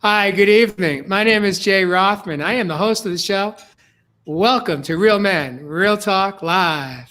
Hi, good evening. My name is Jay Rothman. I am the host of the show. Welcome to Real Men, Real Talk Live.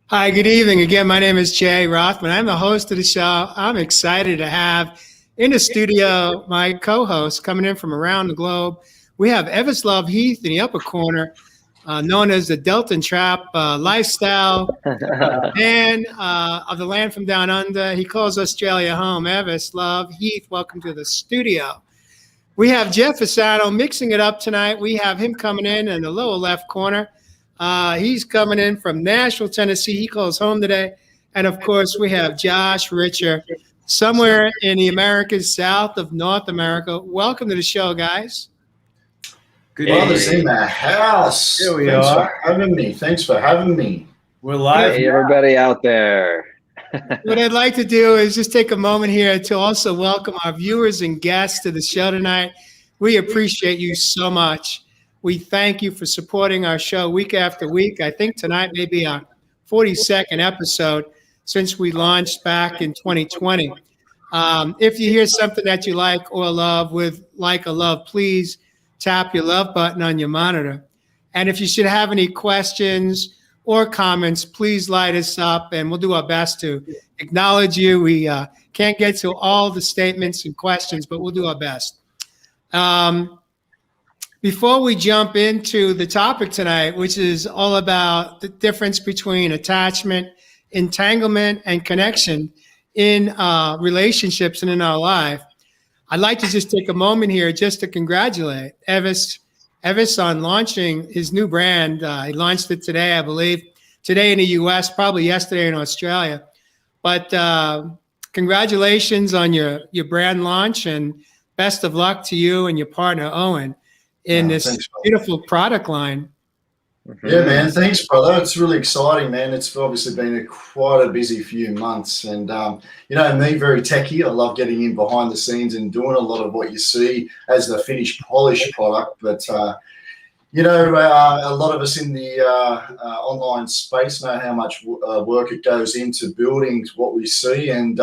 Hi, good evening. Again, my name is Jay Rothman. I'm the host of the show. I'm excited to have in the studio my co-host coming in from around the globe. We have Evislov Heath in the upper corner, known as the Delta Trap lifestyle man of the land from down under. He calls Australia home. Evislov Heath, welcome to the studio. We have Jeff Asano mixing it up tonight. We have him coming in the lower left corner. He's coming in from Nashville, Tennessee. He calls home today. And of course, we have Josh Richer, somewhere in the Americas, south of North America. Welcome to the show, guys. Good brothers in the house. Here we Thanks are. for having me. Thanks for having me. We're live. Hey, everybody out there. What I'd like to do is just take a moment here to also welcome our viewers and guests to the show tonight. We appreciate you so much. We thank you for supporting our show week after week. I think tonight may be our 42nd episode since we launched back in 2020. If you hear something that you like or love with like or love, please tap your love button on your monitor. And if you should have any questions or comments, please light us up and we'll do our best to acknowledge you. We can't get to all the statements and questions, but we'll do our best. Before we jump into the topic tonight, which is all about the difference between attachment, entanglement, and connection in relationships and in our life, I'd like to just take a moment here just to congratulate Evis on launching his new brand. He launched it today, I believe, today in the US, probably yesterday in Australia. But congratulations on your brand launch and best of luck to you and your partner, Owen, in this beautiful product line. Yeah, man. Thanks, brother. It's really exciting, man. It's obviously been quite a busy few months. And, me, very techie. I love getting in behind the scenes and doing a lot of what you see as the finished, polished product. But, a lot of us in the online space know how much work it goes into building what we see. And,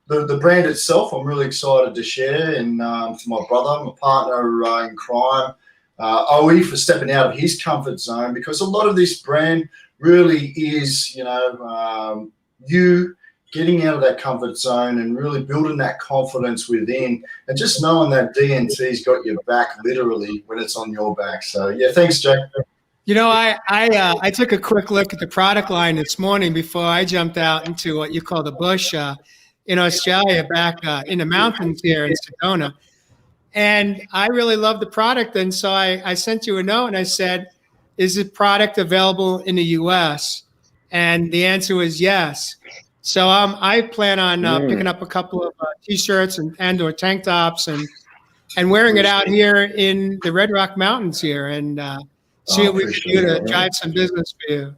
the brand itself, I'm really excited to share, and to my brother, my partner in crime, Owie, for stepping out of his comfort zone, because a lot of this brand really is, you getting out of that comfort zone and really building that confidence within, and just knowing that DNT's got your back literally when it's on your back. So yeah, thanks, Jack. I took a quick look at the product line this morning before I jumped out into what you call the bush in Australia, back in the mountains here in Sedona. And I really love the product. And so I sent you a note and I said, is the product available in the US? And the answer was yes. So I plan on picking up a couple of T-shirts and or tank tops and wearing it out here in the Red Rock Mountains here and see what we can do to drive some business for you.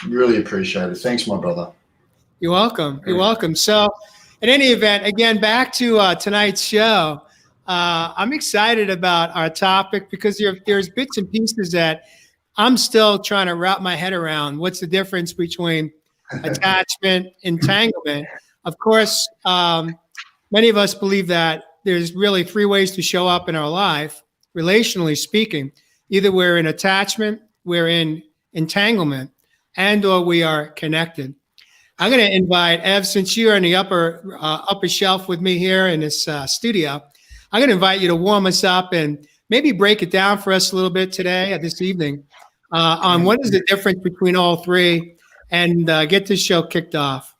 Really appreciate it. Thanks, my brother. You're welcome. You're welcome. So in any event, again, back to tonight's show. I'm excited about our topic because there's bits and pieces that I'm still trying to wrap my head around. What's the difference between attachment, entanglement? Of course, many of us believe that there's really three ways to show up in our life, relationally speaking. Either we're in attachment, we're in entanglement, and or we are connected. I'm going to invite Ev, since you're in the upper shelf with me here in this studio. I'm going to invite you to warm us up and maybe break it down for us a little bit today, this evening, on what is the difference between all three, and get this show kicked off.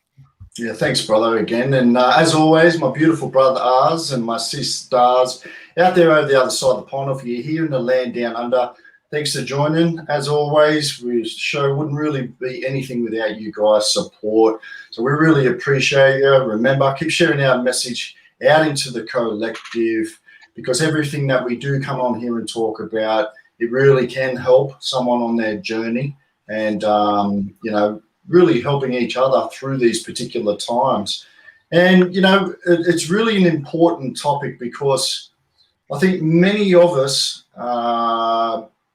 Yeah, thanks, brother, again. And as always, my beautiful brother Ars and my sis Stars out there over the other side of the pond. If you're here in the land down under, thanks for joining. As always, the show wouldn't really be anything without you guys' support. So we really appreciate you. Remember, keep sharing our message out into the collective. because everything that we do come on here and talk about, it really can help someone on their journey, and really helping each other through these particular times. And it's really an important topic, because I think many of us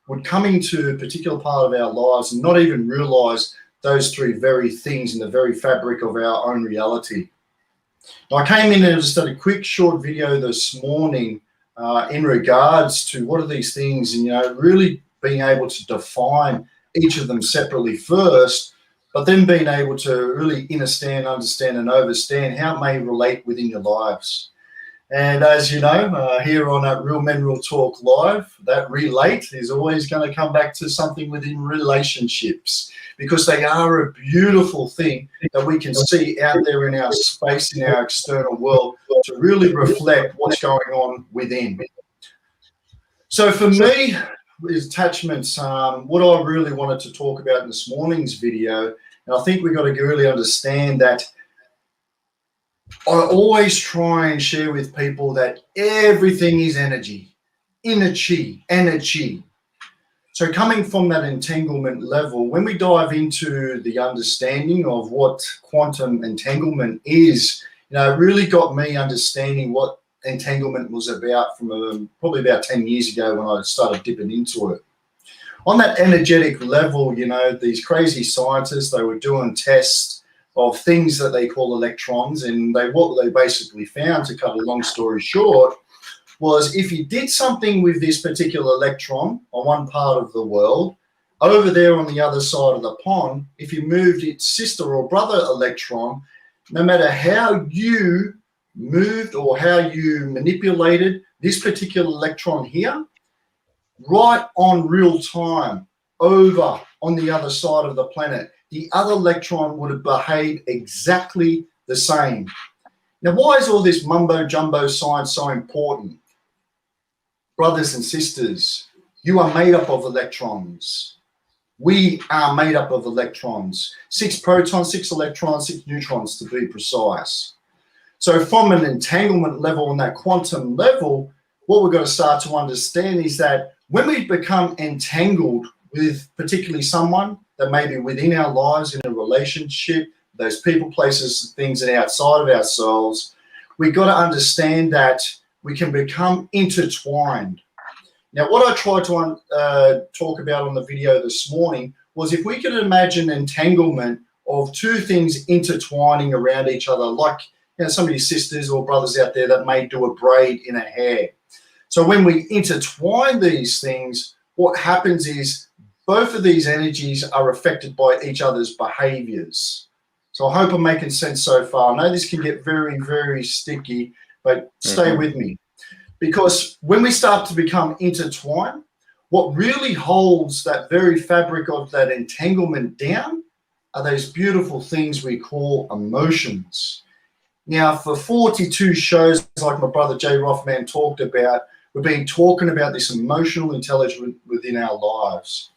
would come into a particular part of our lives and not even realize those three very things in the very fabric of our own reality. Now, I came in and just did a quick short video this morning in regards to what are these things, and really being able to define each of them separately first, but then being able to really understand, and overstand how it may relate within your lives. And as you know, here on Real Men Real Talk Live, that relate is always going to come back to something within relationships, because they are a beautiful thing that we can see out there in our space, in our external world, to really reflect what's going on within. So for me, with attachments, what I really wanted to talk about in this morning's video, and I think we've got to really understand that I always try and share with people that everything is energy, energy. So coming from that entanglement level, when we dive into the understanding of what quantum entanglement is, it really got me understanding what entanglement was about from probably about 10 years ago when I started dipping into it. On that energetic level, these crazy scientists, they were doing tests of things that they call electrons, and what they basically found, to cut a long story short, was if you did something with this particular electron on one part of the world, over there on the other side of the pond, if you moved its sister or brother electron, no matter how you moved or how you manipulated this particular electron here, right on real time, over on the other side of the planet, the other electron would have behaved exactly the same. Now, why is all this mumbo jumbo science so important? Brothers and sisters, you are made up of electrons. We are made up of electrons. 6 protons, 6 electrons, 6 neutrons, to be precise. So from an entanglement level, on that quantum level, what we've got to start to understand is that when we become entangled with particularly someone that may be within our lives, in a relationship, those people, places, things that are outside of ourselves, we've got to understand that we can become intertwined. Now, what I tried to talk about on the video this morning was, if we could imagine entanglement of two things intertwining around each other, like some of your sisters or brothers out there that may do a braid in a hair. So when we intertwine these things, what happens is both of these energies are affected by each other's behaviors. So I hope I'm making sense so far. I know this can get very, very sticky, but stay with me. Because when we start to become intertwined, what really holds that very fabric of that entanglement down are those beautiful things we call emotions. Now, for 42 shows, like my brother Jay Rothman talked about, we've been talking about this emotional intelligence within our lives.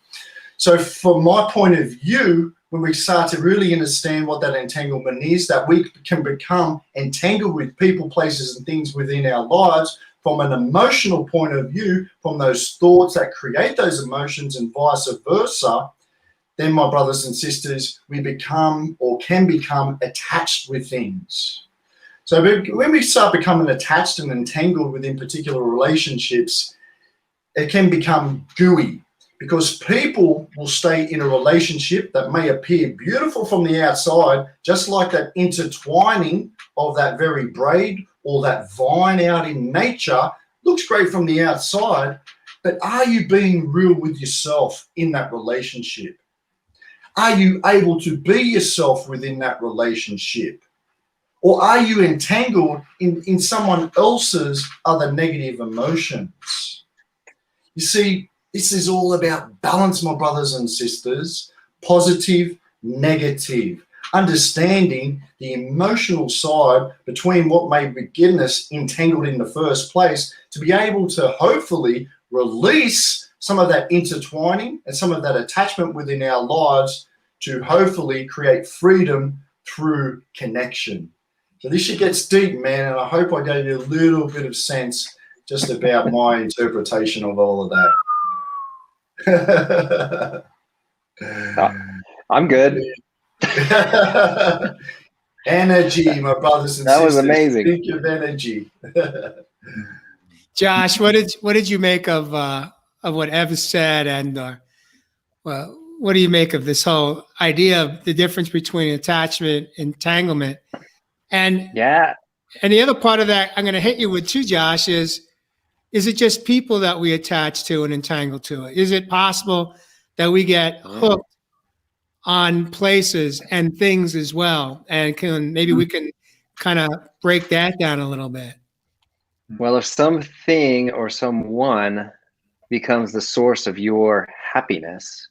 So from my point of view, when we start to really understand what that entanglement is, that we can become entangled with people, places, and things within our lives from an emotional point of view, from those thoughts that create those emotions and vice versa, then, my brothers and sisters, we become or can become attached with things. So when we start becoming attached and entangled within particular relationships, it can become gooey, because people will stay in a relationship that may appear beautiful from the outside, just like that intertwining of that very braid or that vine out in nature looks great from the outside, but are you being real with yourself in that relationship? Are you able to be yourself within that relationship? Or are you entangled in someone else's other negative emotions? You see, this is all about balance, my brothers and sisters. Positive, negative. Understanding the emotional side between what may begin us entangled in the first place, to be able to hopefully release some of that intertwining and some of that attachment within our lives, to hopefully create freedom through connection. So this shit gets deep, man, and I hope I gave you a little bit of sense just about my interpretation of all of that. I'm good. Energy, my brothers and That was sisters. amazing. Think of energy. Josh, what did you make of what Ev said, and well, what do you make of this whole idea of the difference between attachment, entanglement, and Yeah. the other part of that I'm going to hit you with too, Josh, is it just people that we attach to and entangle to? Is it possible that we get hooked on places and things as well? And maybe we can kind of break that down a little bit. Well, if something or someone becomes the source of your happiness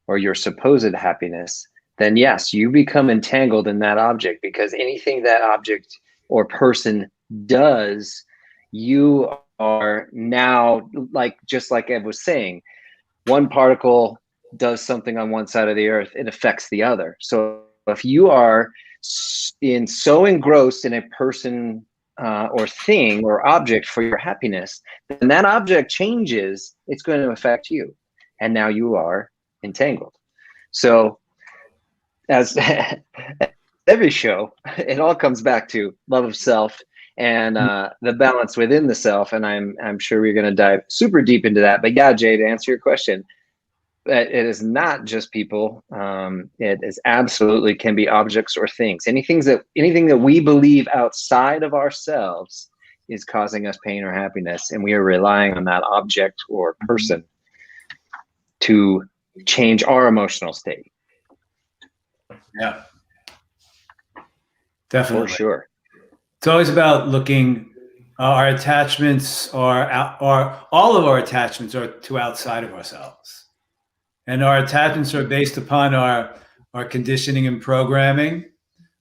or your supposed happiness, then yes, you become entangled in that object, because anything that object or person does, you are now, just like Ed was saying, one particle does something on one side of the earth, it affects the other. So if you are so engrossed in a person or thing or object for your happiness, then that object changes, it's going to affect you. And now you are entangled. So as every show, it all comes back to love of self and the balance within the self. And I'm sure we're going to dive super deep into that. But yeah, Jay, to answer your question, it is not just people. It is absolutely can be objects or things. Anything that we believe outside of ourselves is causing us pain or happiness, and we are relying on that object or person to change our emotional state. Yeah, definitely. For sure. It's always about looking. Our attachments are all of our attachments are to outside of ourselves, and our attachments are based upon our conditioning and programming.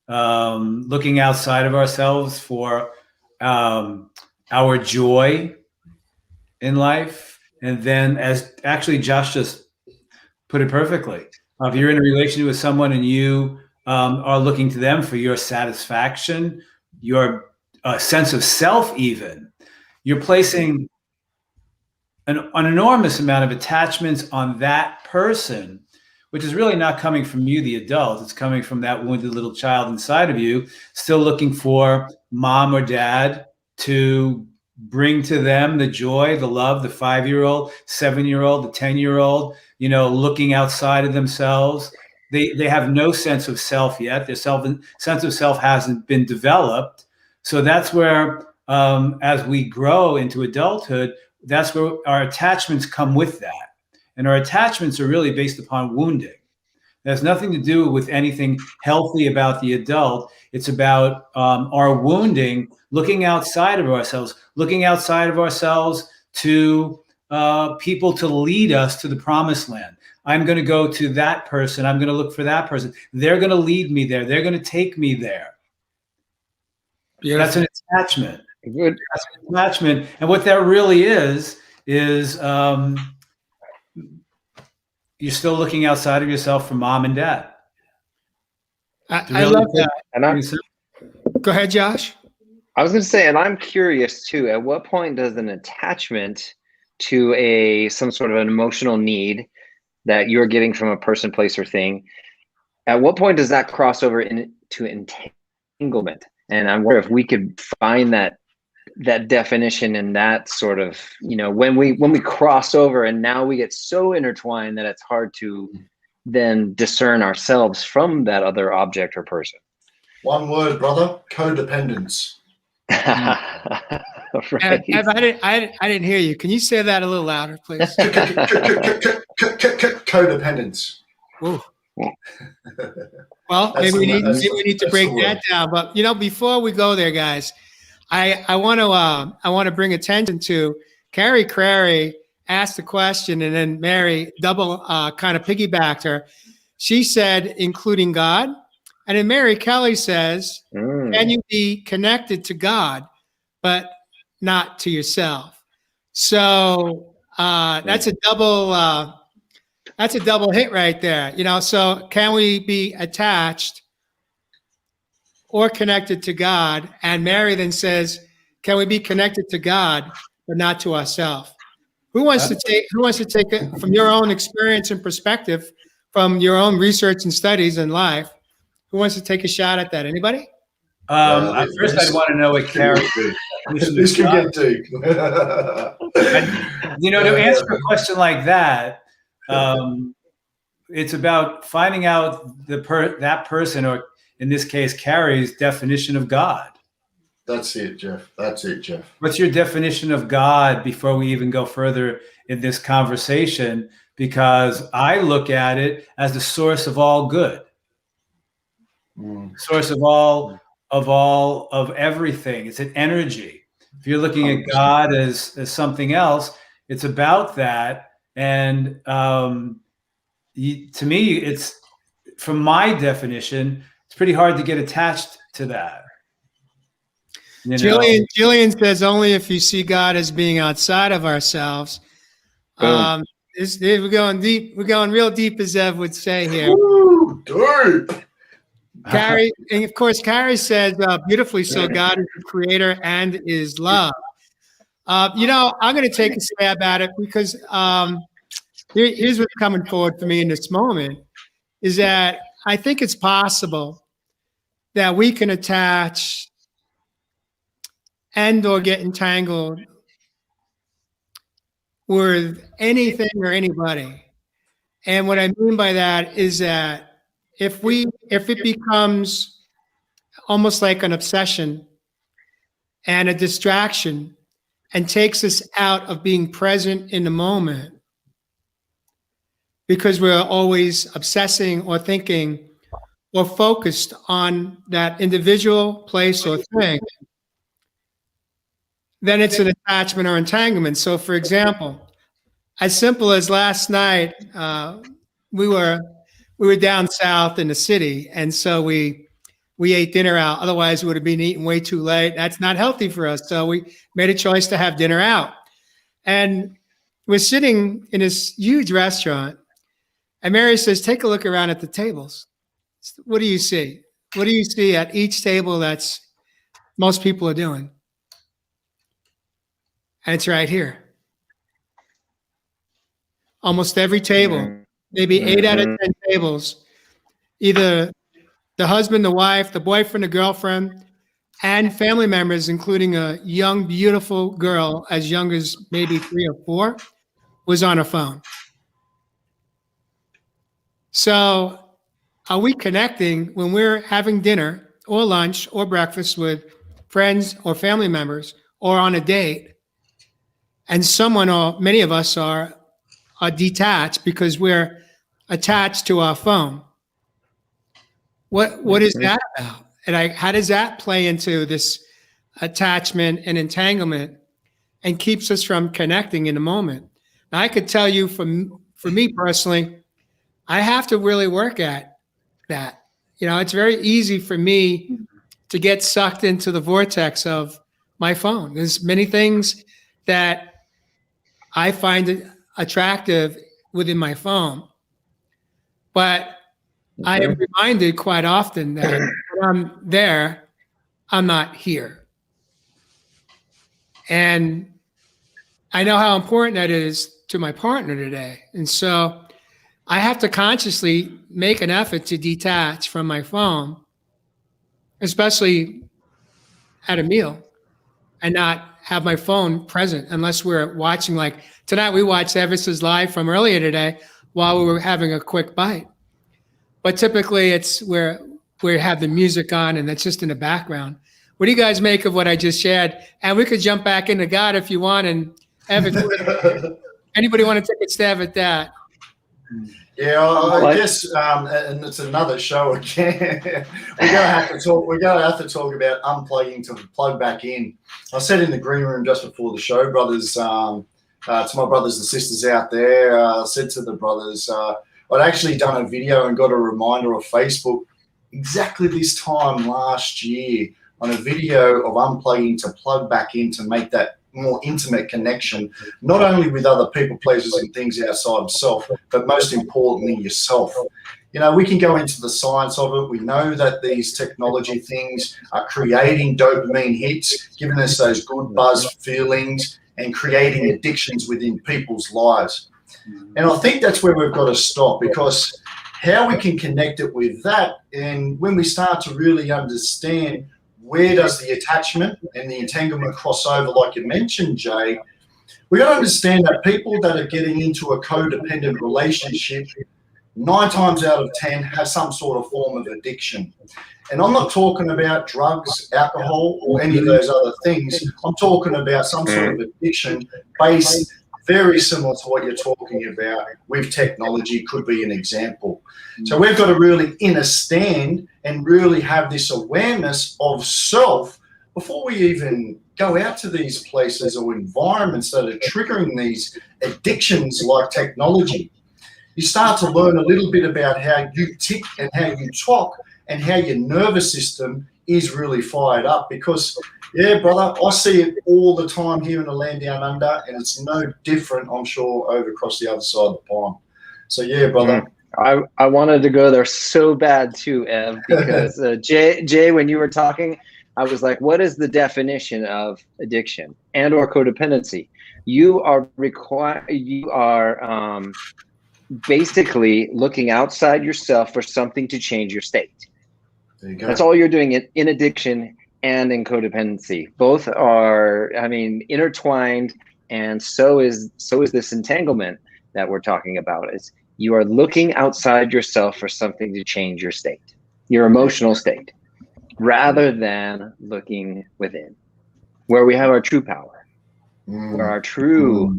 Looking outside of ourselves for our joy in life, and then, as actually Josh just put it perfectly, if you're in a relationship with someone and you are looking to them for your satisfaction, your sense of self, even, you're placing an enormous amount of attachments on that person, which is really not coming from you, the adult. It's coming from that wounded little child inside of you, still looking for mom or dad to bring to them the joy, the love, the 5-year-old, 7-year-old, the 10-year-old, looking outside of themselves. They have no sense of self yet. Their sense of self hasn't been developed. So that's where, as we grow into adulthood, that's where our attachments come with that. And our attachments are really based upon wounding. It has nothing to do with anything healthy about the adult. It's about our wounding, looking outside of ourselves to people to lead us to the promised land. I'm going to go to that person. I'm going to look for that person. They're going to lead me there. They're going to take me there. Beautiful. That's an attachment. Good. That's an attachment. And what that really is you're still looking outside of yourself for mom and dad. I love that. And go ahead, Josh. I was going to say, and I'm curious too, at what point does an attachment to some sort of an emotional need that you're getting from a person, place, or thing, at what point does that cross over into entanglement? And I wonder if we could find that definition and that sort of, when we cross over and now we get so intertwined that it's hard to then discern ourselves from that other object or person. One word, brother: codependence. Right. Ev, I didn't hear you. Can you say that a little louder, please? Codependence. Ooh. Well, maybe we need to break that down. But before we go there, guys, I want to bring attention to Carrie Crary asked the question, and then Mary double kind of piggybacked her. She said, including God, and then Mary Kelly says, can you be connected to God, but not to yourself? So that's a double hit right there. So can we be attached or connected to God? And Mary then says, can we be connected to God but not to ourselves. Who wants to take it from your own experience and perspective, from your own research and studies in life? Who wants to take a shot at that? Anybody? First, I'd want to know what Carrie's This could get deep. To answer a question like that, it's about finding out that person, or in this case, Carrie's definition of God. That's it, Jeff. That's it, Jeff. What's your definition of God before we even go further in this conversation? Because I look at it as the source of all good, source of everything. It's an energy. If you're looking at God as something else, it's about that. And to me, it's, from my definition, it's pretty hard to get attached to that. Jillian says only if you see God as being outside of ourselves. We're going deep. We're going real deep, as Ev would say here. Ooh, deep. Carrie, and of course, Carrie says beautifully so, God is the creator and is love. I'm going to take a stab at it because here's what's coming forward for me in this moment, is that I think it's possible that we can attach and or get entangled with anything or anybody. And what I mean by that is that if it becomes almost like an obsession and a distraction and takes us out of being present in the moment, because we're always obsessing or thinking or focused on that individual, place, or thing, then it's an attachment or entanglement. So for example, as simple as last night, we were down south in the city, and so we ate dinner out. Otherwise, we would have been eating way too late. That's not healthy for us. So we made a choice to have dinner out. And we're sitting in this huge restaurant, and Mary says, take a look around at the tables. What do you see? What do you see at each table that's most people are doing? And it's right here. Almost every table, maybe 8 out of 10 tables, either the husband, the wife, the boyfriend, the girlfriend, and family members, including a young, beautiful girl as young as maybe 3 or 4, was on her phone. So are we connecting when we're having dinner or lunch or breakfast with friends or family members or on a date, and someone or many of us are detached because we're attached to our phone? What is that about? And how does that play into this attachment and entanglement and keeps us from connecting in the moment? Now, I could tell you for me personally, I have to really work at that. It's very easy for me to get sucked into the vortex of my phone. There's many things that I find attractive within my phone, but I am reminded quite often that when I'm there, I'm not here. And I know how important that is to my partner today. And so I have to consciously make an effort to detach from my phone, especially at a meal, and not have my phone present unless we're watching. Like tonight, we watched Everest's live from earlier today while we were having a quick bite. But typically it's where we have the music on and that's just in the background. What do you guys make of what I just shared? And we could jump back into God if you want. And Evan, anybody want to take a stab at that? Yeah, I guess, and it's another show again. We're gonna have to talk about unplugging to plug back in. I said in the green room just before the show, brothers, to my brothers and sisters out there, I said to the brothers, I'd actually done a video and got a reminder off Facebook exactly this time last year on a video of unplugging to plug back in to make that more intimate connection, not only with other people, places, and things outside of self, but most importantly, yourself. We can go into the science of it. We know that these technology things are creating dopamine hits, giving us those good buzz feelings, and creating addictions within people's lives. And I think that's where we've got to stop, because how we can connect it with that, and when we start to really understand where does the attachment and the entanglement cross over, like you mentioned, Jay, we got to understand that people that are getting into a codependent relationship, 9 times out of 10 have some sort of form of addiction. And I'm not talking about drugs, alcohol, or any of those other things. I'm talking about some sort of addiction based very similar to what you're talking about with technology, could be an example. So we've got to really understand and really have this awareness of self before we even go out to these places or environments that are triggering these addictions like technology. You start to learn a little bit about how you tick and how you talk and how your nervous system is really fired up. Because, yeah, brother, I see it all the time here in the land down under, and it's no different, I'm sure, over across the other side of the pond. So, yeah, brother. I wanted to go there so bad too, Ev, because Jay, when you were talking, I was like, what is the definition of addiction and or codependency? You are basically looking outside yourself for something to change your state. There you go. That's all you're doing in addiction and in codependency. Both are, I mean, intertwined, and so is this entanglement that we're talking about. Is you are looking outside yourself for something to change your state, your emotional state, rather than looking within, where we have our true power, where our true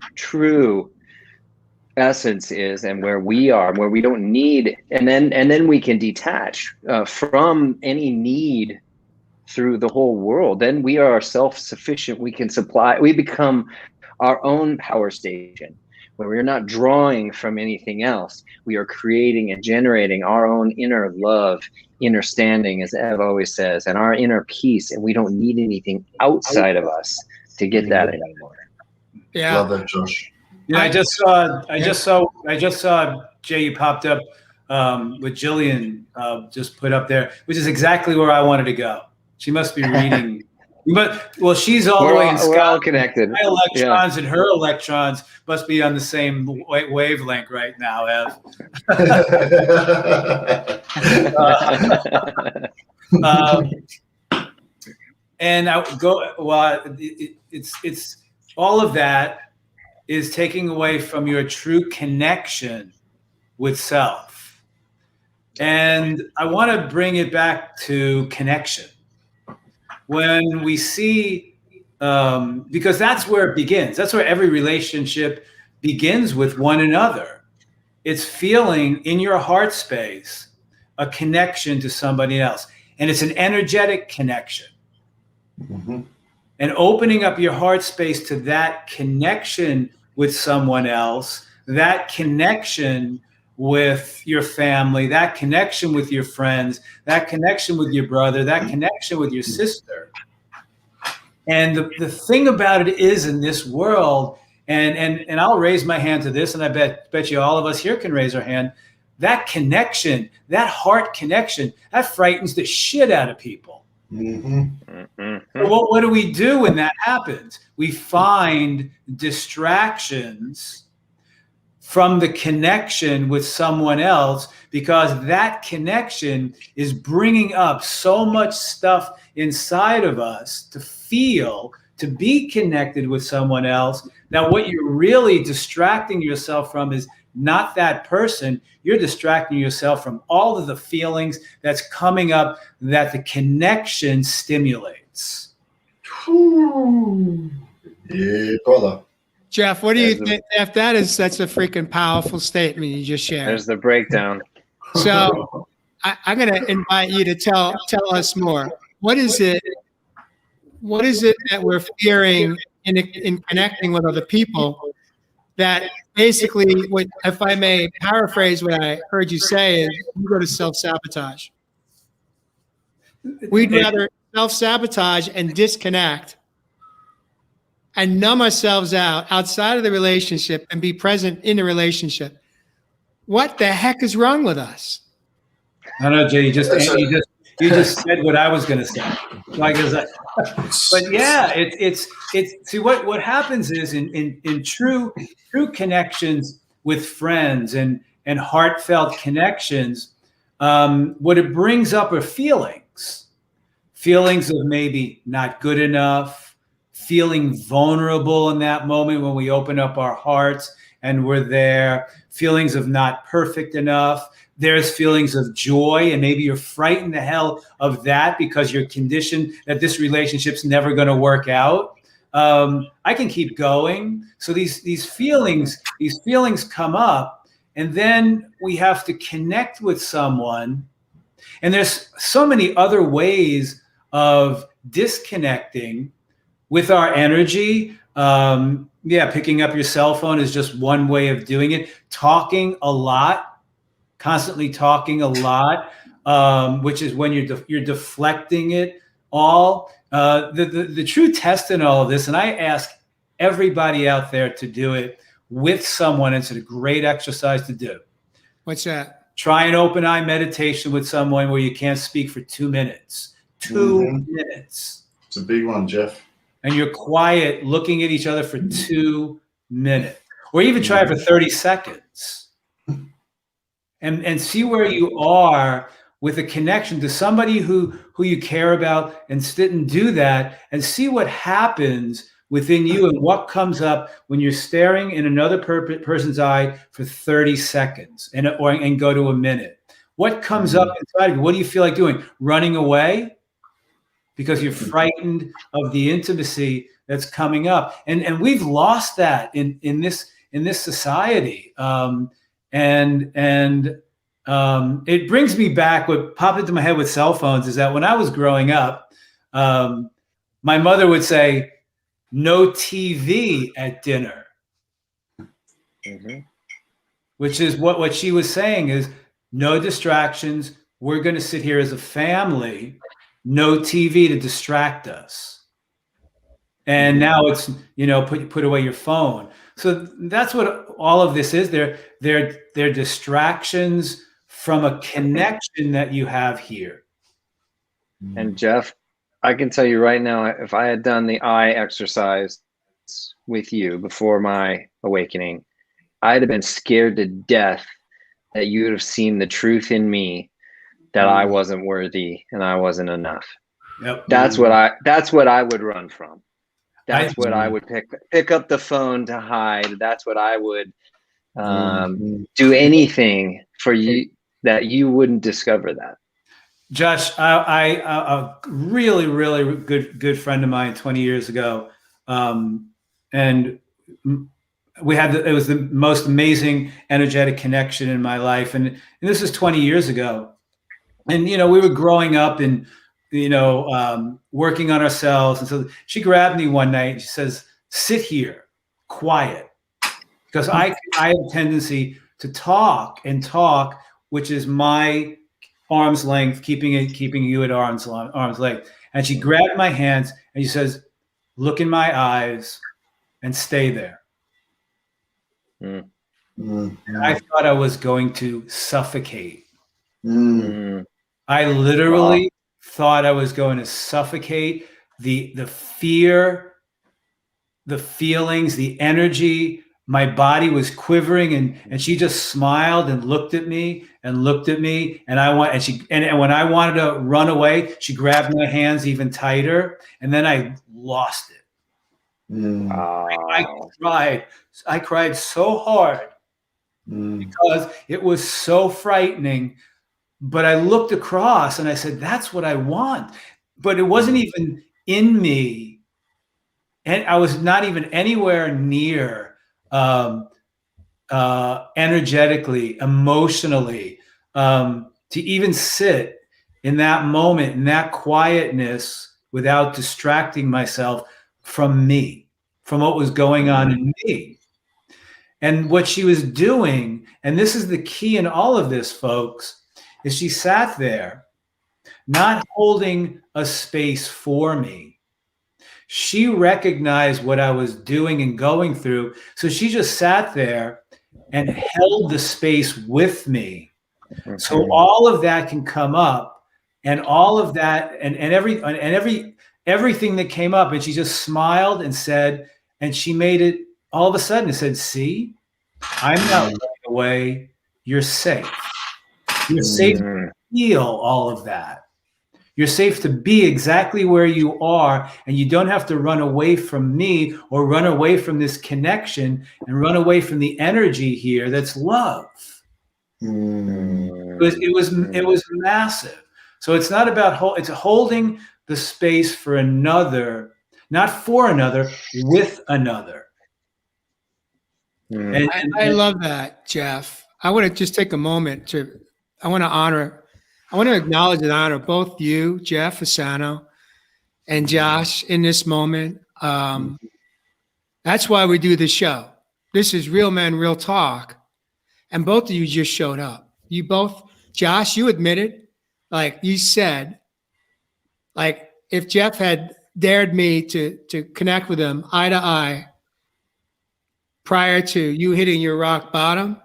essence is, and where we are, where we don't need, and then we can detach from any need through the whole world. Then we are self-sufficient. We can supply. We become our own power station, where we're not drawing from anything else. We are creating and generating our own inner love, inner standing, as Ev always says, and our inner peace. And we don't need anything outside of us to get that anymore. Yeah. Love that, Josh. Yeah, I just saw Jay, you popped up with Jillian just put up there, which is exactly where I wanted to go. She must be reading. But well, she's all the way in Scotland. We're all connected. My electrons and her electrons must be on the same wavelength right now, Ev. And I go. Well, it's all of that is taking away from your true connection with self, and I want to bring it back to connection. When we see, because that's where it begins. That's where every relationship begins with one another. It's feeling in your heart space a connection to somebody else. And it's an energetic connection. Mm-hmm. And opening up your heart space to that connection with someone else, that connection with your family, that connection with your friends, that connection with your brother, that connection with your sister. And the thing about it is, in this world, and I'll raise my hand to this, and I bet you all of us here can raise our hand, that connection, that heart connection, that frightens the shit out of people. Mm-hmm. So what do we do when that happens? We find distractions from the connection with someone else, because that connection is bringing up so much stuff inside of us to feel, to be connected with someone else. Now, what you're really distracting yourself from is not that person. You're distracting yourself from all of the feelings that's coming up that the connection stimulates. Yeah, brother. Jeff, what do you think? If that's a freaking powerful statement you just shared. There's the breakdown. So I'm going to invite you to tell us more. What is it that we're fearing in connecting with other people that basically, if I may paraphrase what I heard you say, is we go to self-sabotage. We'd rather self-sabotage and disconnect and numb ourselves out outside of the relationship and be present in the relationship. What the heck is wrong with us? I don't know, Jay, you just said what I was going to say. Like, But yeah, it's see what happens is in true connections with friends and heartfelt connections, what it brings up are feelings of maybe not good enough, feeling vulnerable in that moment when we open up our hearts and we're there, feelings of not perfect enough. There's feelings of joy, and maybe you're frightened the hell of that because you're conditioned that this relationship's never going to work out. I can keep going. So these feelings come up, and then we have to connect with someone. And there's so many other ways of disconnecting with our energy. Picking up your cell phone is just one way of doing it. Talking a lot. Constantly talking a lot, which is when you're deflecting it all. The true test in all of this, and I ask everybody out there to do it with someone. It's a great exercise to do. What's that? Try an open eye meditation with someone where you can't speak for 2 minutes. 2 minutes. It's a big one, Jeff. And you're quiet, looking at each other for 2 minutes, or even try it for 30 seconds. And see where you are with a connection to somebody who you care about, and sit and do that and see what happens within you and what comes up when you're staring in another person's eye for 30 seconds and go to a minute. What comes up inside of you? What do you feel like doing? Running away because you're frightened of the intimacy that's coming up. And we've lost that in this society. It brings me back. What popped into my head with cell phones is that when I was growing up, my mother would say, "No TV at dinner," which is what she was saying is no distractions. We're going to sit here as a family, no TV to distract us. And now it's, put away your phone. So that's what all of this is. They're distractions from a connection that you have here. And Jeff, I can tell you right now, if I had done the eye exercise with you before my awakening, I'd have been scared to death that you would have seen the truth in me that I wasn't worthy and I wasn't enough. Yep. That's what I would run from. That's what I would pick up the phone to hide. That's what I would do anything for you that you wouldn't discover that. Josh, a really, really good friend of mine 20 years ago, and we had it was the most amazing energetic connection in my life, and this is 20 years ago, and we were growing up and working on ourselves, and so she grabbed me one night and she says, "Sit here, quiet," because I have a tendency to talk, which is my arm's length, keeping you at arm's length. And she grabbed my hands and she says, "Look in my eyes and stay there." And I thought I was going to suffocate. I literally thought I was going to suffocate. The fear, the feelings, the energy. My body was quivering, and she just smiled and looked at me, and when I wanted to run away, she grabbed my hands even tighter, and then I lost it. I cried so hard because it was so frightening. But I looked across and I said, "That's what I want." But it wasn't even in me, and I was not even anywhere near energetically, emotionally, to even sit in that moment, in that quietness, without distracting myself from me, from what was going on in me. And what she was doing, and this is the key in all of this, folks, is she sat there, not holding a space for me. She recognized what I was doing and going through. So she just sat there and held the space with me. So all of that can come up, and all of that, and every everything that came up, and she just smiled and said, and she made it all of a sudden. It said, "See, I'm not running away. You're safe. You're safe to feel all of that. You're safe to be exactly where you are, and you don't have to run away from me or run away from this connection and run away from the energy here that's love." It was massive. So it's not about it's holding the space for another, not for another, with another. And I love that, Jeff. I want to just take a moment I want to acknowledge and honor both you, Jeff Asano, and Josh in this moment. That's why we do this show. This is Real Men, Real Talk. And both of you just showed up. You both, Josh, you admitted, like you said, like if Jeff had dared me to connect with him eye to eye prior to you hitting your rock bottom,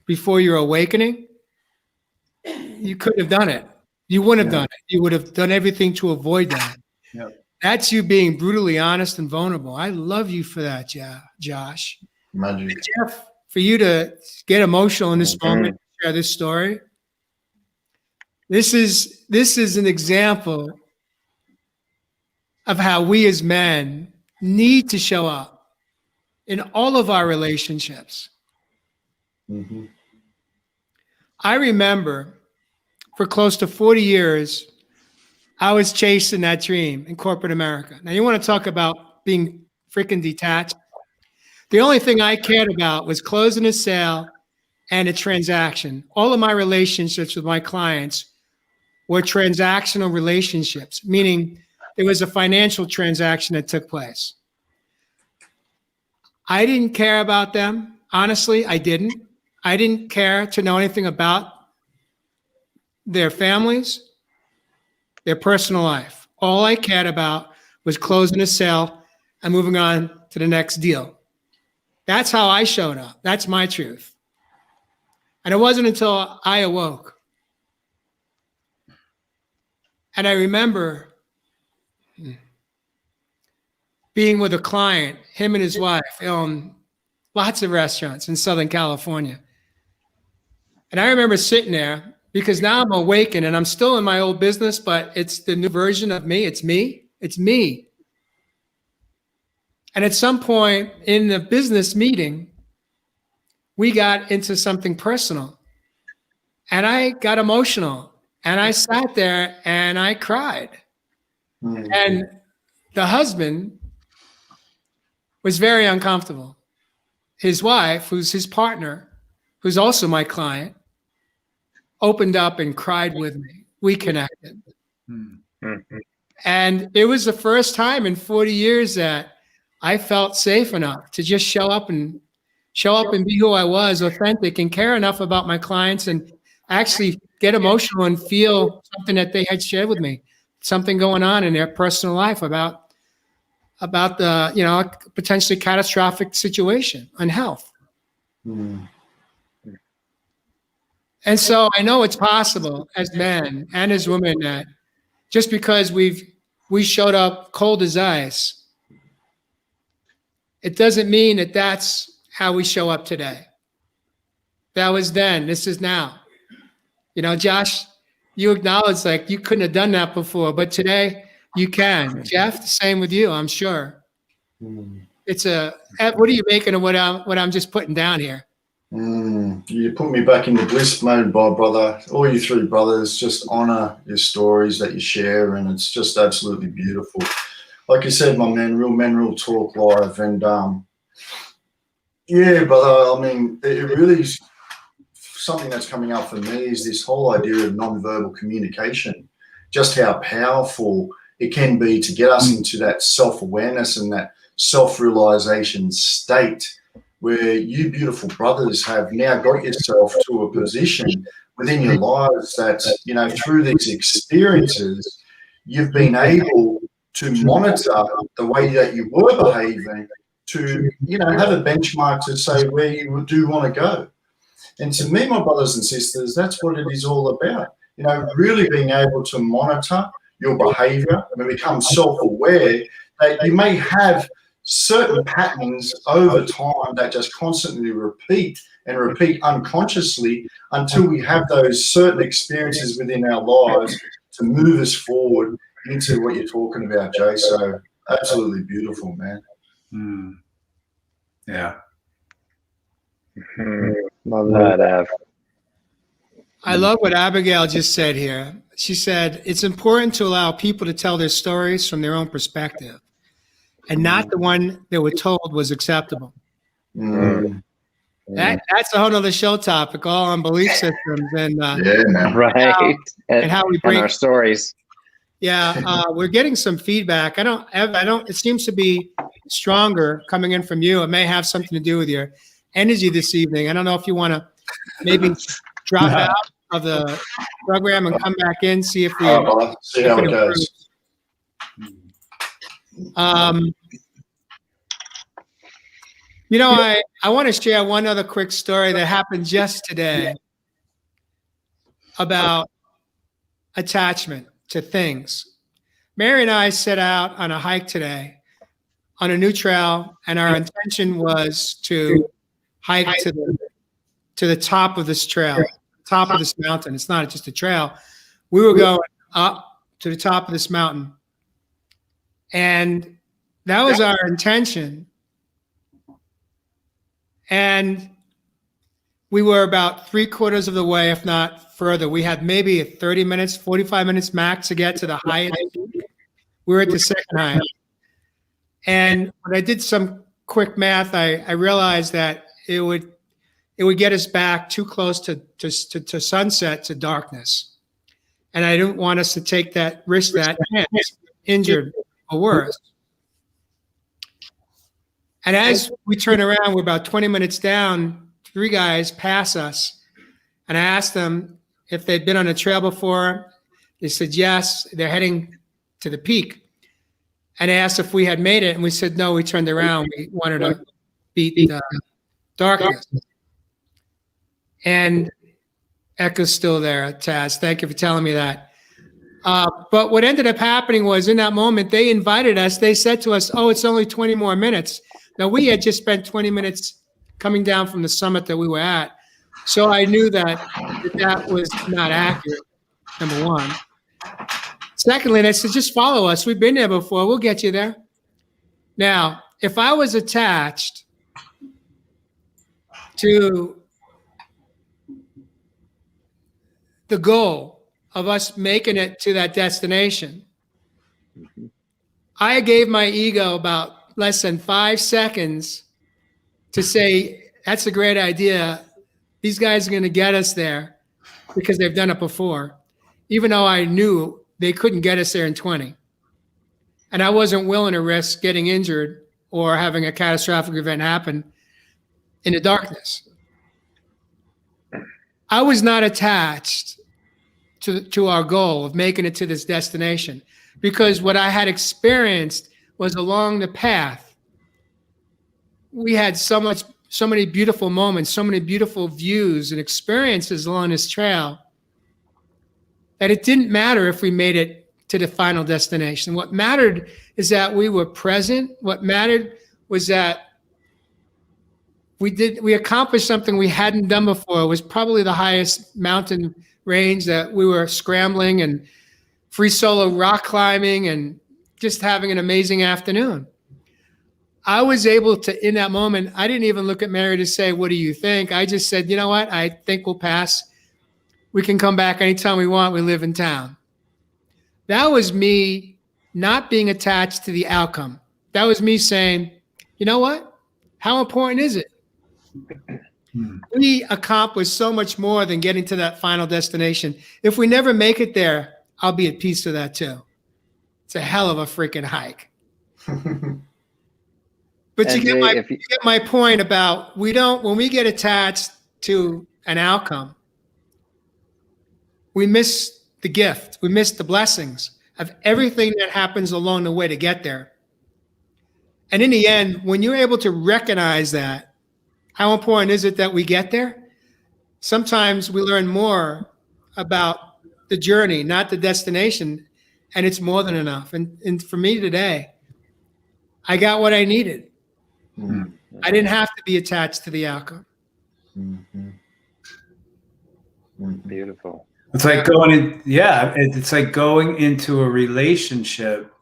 before your awakening, you couldn't have done it. You wouldn't have done it. You would have done everything to avoid that. Yep. That's you being brutally honest and vulnerable. I love you for that, Josh. Magic. And Jeff, for you to get emotional in this moment, share this story. This is an example of how we as men need to show up in all of our relationships. I remember for close to 40 years, I was chasing that dream in corporate America. Now, you want to talk about being freaking detached? The only thing I cared about was closing a sale and a transaction. All of my relationships with my clients were transactional relationships, meaning there was a financial transaction that took place. I didn't care about them. Honestly, I didn't. I didn't care to know anything about their families, their personal life. All I cared about was closing a sale and moving on to the next deal. That's how I showed up. That's my truth. And it wasn't until I awoke. And I remember being with a client, him and his wife, own lots of restaurants in Southern California. And I remember sitting there because now I'm awakened and I'm still in my old business, but it's the new version of me. It's me. It's me. And at some point in the business meeting, we got into something personal. And I got emotional. And I sat there and I cried. And the husband was very uncomfortable. His wife, who's his partner, who's also my client, opened up and cried with me. We connected. And it was the first time in 40 years that I felt safe enough to just show up and be who I was, authentic, and care enough about my clients and actually get emotional and feel something that they had shared with me, something going on in their personal life about the, potentially catastrophic situation on health. And so I know it's possible as men and as women that just because we showed up cold as ice, it doesn't mean that that's how we show up today. That was then, this is now. Josh, you acknowledge like you couldn't have done that before, but today you can. Jeff, the same with you, I'm sure. What are you making of what I'm just putting down here? You put me back into bliss mode, my brother. All you three brothers, just honor your stories that you share, and it's just absolutely beautiful. Like you said, my man, Real Talk Live, and yeah, brother. I mean, it really is something that's coming up for me is this whole idea of non-verbal communication. Just how powerful it can be to get us into that self-awareness and that self-realization state where you beautiful brothers have now got yourself to a position within your lives that, through these experiences, you've been able to monitor the way that you were behaving to, have a benchmark to say where you do want to go. And to me, my brothers and sisters, that's what it is all about. Really being able to monitor your behavior and become self-aware that you may have certain patterns over time that just constantly repeat and repeat unconsciously until we have those certain experiences within our lives to move us forward into what you're talking about, Jay. So absolutely beautiful, man. Yeah. Love that, Av. I love what Abigail just said here. She said, it's important to allow people to tell their stories from their own perspective and not the one they were told was acceptable. That's a whole other show topic, all on belief systems and Yeah, man. Right. and how we and break our stories. Yeah, we're getting some feedback. It seems to be stronger coming in from you. It may have something to do with your energy this evening. I don't know if you want to maybe drop out of the program and come back in, see if we see how it goes. I want to share one other quick story that happened just today about attachment to things. Mary and I set out on a hike today on a new trail, and our intention was to hike to the top of this trail, top of this mountain. It's not just a trail. We were going up to the top of this mountain, and that was our intention. And we were about 3/4 of the way, if not further. We had maybe 30 minutes, 45 minutes max to get to the highest. We were at the second highest. And when I did some quick math, I realized that it would get us back too close to sunset, to darkness. And I didn't want us to take that risk, that chance, injured or worse. And as we turn around, we're about 20 minutes down, 3 guys pass us. And I asked them if they'd been on a trail before. They said yes, they're heading to the peak. And I asked if we had made it, and we said no, we turned around. We wanted to beat the darkness. And Echo's still there, Taz. Thank you for telling me that. But what ended up happening was, in that moment, they invited us. They said to us, oh, it's only 20 more minutes. Now, we had just spent 20 minutes coming down from the summit that we were at. So I knew that was not accurate, number one. Secondly, they said, just follow us. We've been there before. We'll get you there. Now, if I was attached to the goal of us making it to that destination, I gave my ego about less than 5 seconds to say, that's a great idea. These guys are going to get us there because they've done it before, even though I knew they couldn't get us there in 20. And I wasn't willing to risk getting injured or having a catastrophic event happen in the darkness. I was not attached to our goal of making it to this destination, because what I had experienced was along the path, we had so many beautiful moments, so many beautiful views and experiences along this trail, that it didn't matter if we made it to the final destination. What mattered is that we were present. What mattered was that we accomplished something we hadn't done before. It was probably the highest mountain range that we were scrambling and free solo rock climbing and just having an amazing afternoon. I was able to, in that moment, I didn't even look at Mary to say, what do you think? I just said, you know what? I think we'll pass. We can come back anytime we want. We live in town. That was me not being attached to the outcome. That was me saying, you know what? How important is it? We accomplished so much more than getting to that final destination. If we never make it there, I'll be at peace with that too. It's a hell of a freaking hike. But you get my point about when we get attached to an outcome, we miss the gift. We miss the blessings of everything that happens along the way to get there. And in the end, when you're able to recognize that, how important is it that we get there? Sometimes we learn more about the journey, not the destination. and it's more than enough. And for me today, I got what I needed. Mm. I didn't have to be attached to the outcome. Mhm. Mhm. Beautiful. It's like going in, yeah, it's like going into a relationship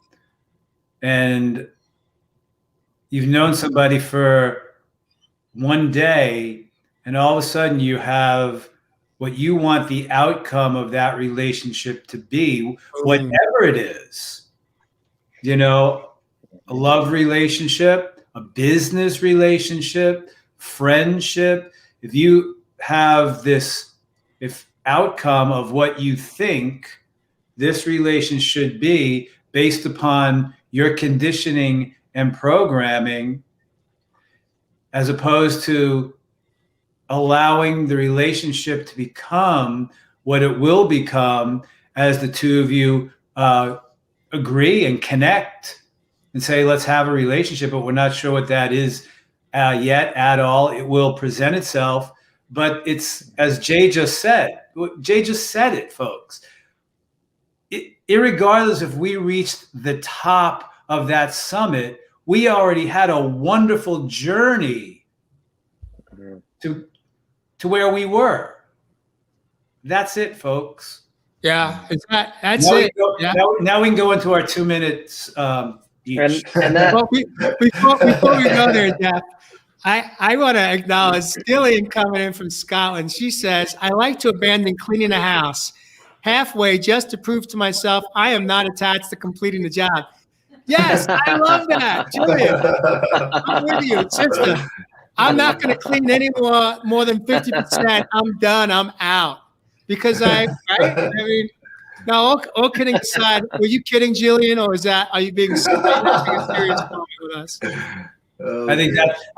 and you've known somebody for one day and all of a sudden you have what you want the outcome of that relationship to be, whatever it is, you know, a love relationship, a business relationship, friendship. If you have this, if outcome of what you think this relation should be based upon your conditioning and programming, as opposed to allowing the relationship to become what it will become as the two of you agree and connect and say, let's have a relationship, but we're not sure what that is yet at all. It will present itself, but it's, as Jay just said it, folks. Irregardless if we reached the top of that summit, we already had a wonderful journey to where we were. That's it, folks. Yeah, that's Now it. Now we can go into our 2 minutes each. And that Well, before we go there, Jeff, I want to acknowledge Gillian coming in from Scotland. She says, I like to abandon cleaning a house halfway just to prove to myself I am not attached to completing the job. Yes, I love that, Julian. I'm with you, sister. I'm not going to clean any more than 50%. I'm done. I'm out. Because right? I mean, now, all kidding aside, were you kidding, Jillian, or are you being serious with us? I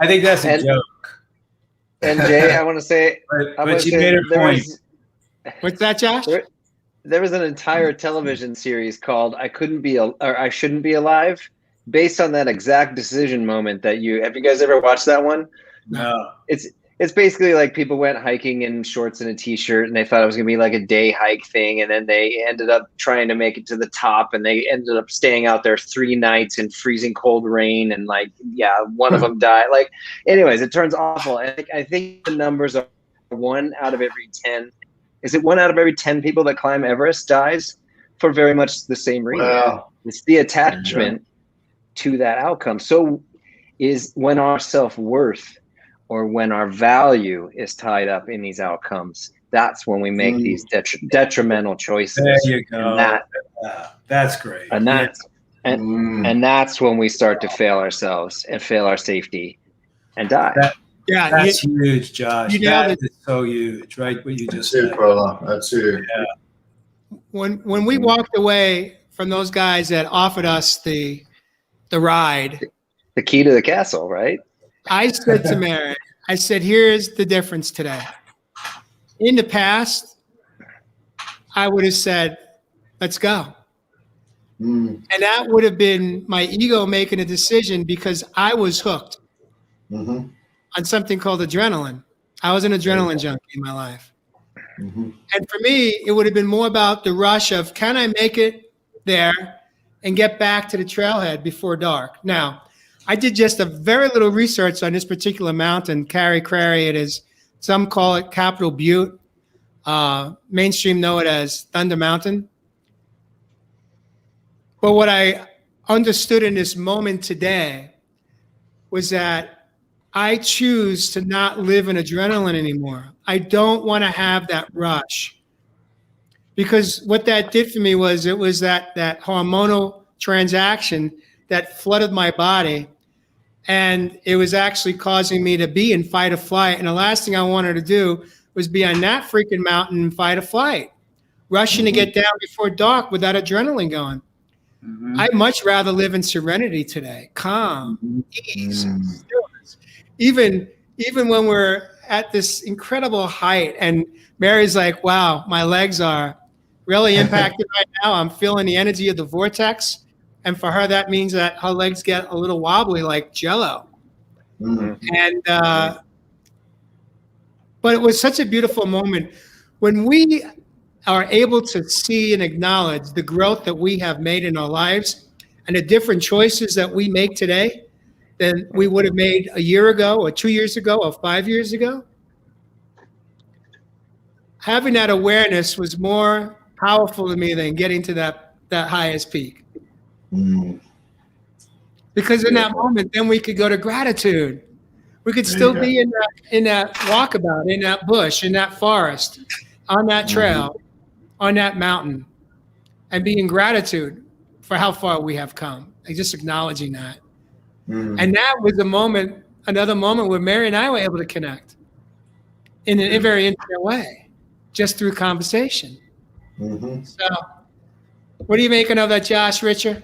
think that's a joke. And Jay, I want to say, but you made a point. What's that, Josh? There was an entire television series called "I Shouldn't Be Alive," based on that exact decision moment that have you guys ever watched that one? No. It's basically like people went hiking in shorts and a t-shirt and they thought it was gonna be like a day hike thing, and then they ended up trying to make it to the top and they ended up staying out there 3 nights in freezing cold rain, and one of them died. Like, anyways, it turns awful. I think the numbers are 1 out of every 10. Is it 1 out of every 10 people that climb Everest dies for very much the same reason? Wow. It's the attachment to that outcome. So is when our self-worth or when our value is tied up in these outcomes, that's when we make these detrimental choices. There you go. That's great. And that's when we start to fail ourselves and fail our safety and die. That's huge, Josh. That is so huge, right? What you just said. That's it, brother. That's it. Yeah. When we walked away from those guys that offered us the ride, the key to the castle, right? I said to Mary, I said, here's the difference today. In the past, I would have said, let's go. And that would have been my ego making a decision because I was hooked on something called adrenaline. I was an adrenaline junkie in my life. And for me, it would have been more about the rush of, can I make it there and get back to the trailhead before dark? Now, I did just a very little research on this particular mountain, Carrie Crary. It is, some call it Capitol Butte. Mainstream know it as Thunder Mountain. But what I understood in this moment today was that I choose to not live in adrenaline anymore. I don't want to have that rush. Because what that did for me was it was that hormonal transaction that flooded my body. And it was actually causing me to be in fight or flight. And the last thing I wanted to do was be on that freaking mountain in fight or flight, rushing to get down before dark with that adrenaline going. I'd much rather live in serenity today, calm, ease, stillness. Even when we're at this incredible height and Mary's like, wow, my legs are really impacted right now. I'm feeling the energy of the vortex. And for her, that means that her legs get a little wobbly like Jello. And but it was such a beautiful moment when we are able to see and acknowledge the growth that we have made in our lives and the different choices that we make today than we would have made a year ago or 2 years ago or 5 years ago, having that awareness was more powerful to me than getting to that highest peak. Mm. Because in that moment, then we could go to gratitude. We could still be in that walkabout, in that bush, in that forest, on that trail, on that mountain, and be in gratitude for how far we have come, and just acknowledging that. And that was another moment where Mary and I were able to connect in a very intimate way, just through conversation. So, what are you making of that, Josh, Richard?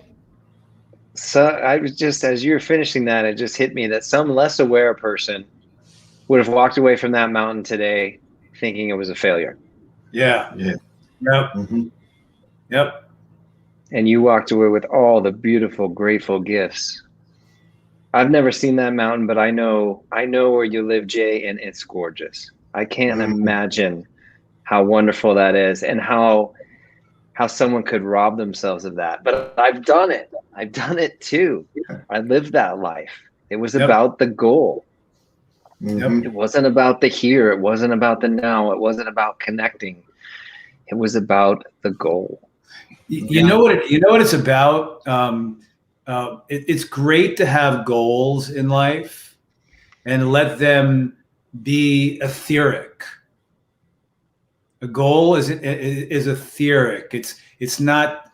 So I was just, as you were finishing that, it just hit me that some less aware person would have walked away from that mountain today thinking it was a failure. Yeah. Yeah. Yep. Yep. And you walked away with all the beautiful, grateful gifts. I've never seen that mountain, but I know where you live, Jay, and it's gorgeous. I can't imagine how wonderful that is and how someone could rob themselves of that. But I've done it. I've done it too. I lived that life. It was about the goal. It wasn't about the here. It wasn't about the now. It wasn't about connecting. It was about the goal. You know what it's about? It's great to have goals in life and let them be etheric. A goal is etheric. It's not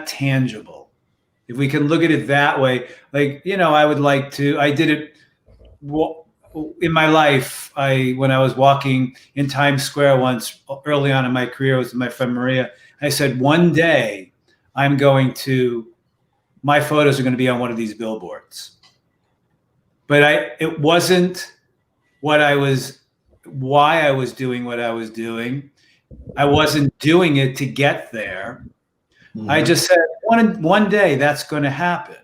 tangible. If we can look at it that way, like, I did it in my life. When I was walking in Times Square once early on in my career, it was with my friend Maria. I said, one day my photos are going to be on one of these billboards. But it wasn't why I was doing what I was doing. I wasn't doing it to get there. I just said, one day that's going to happen.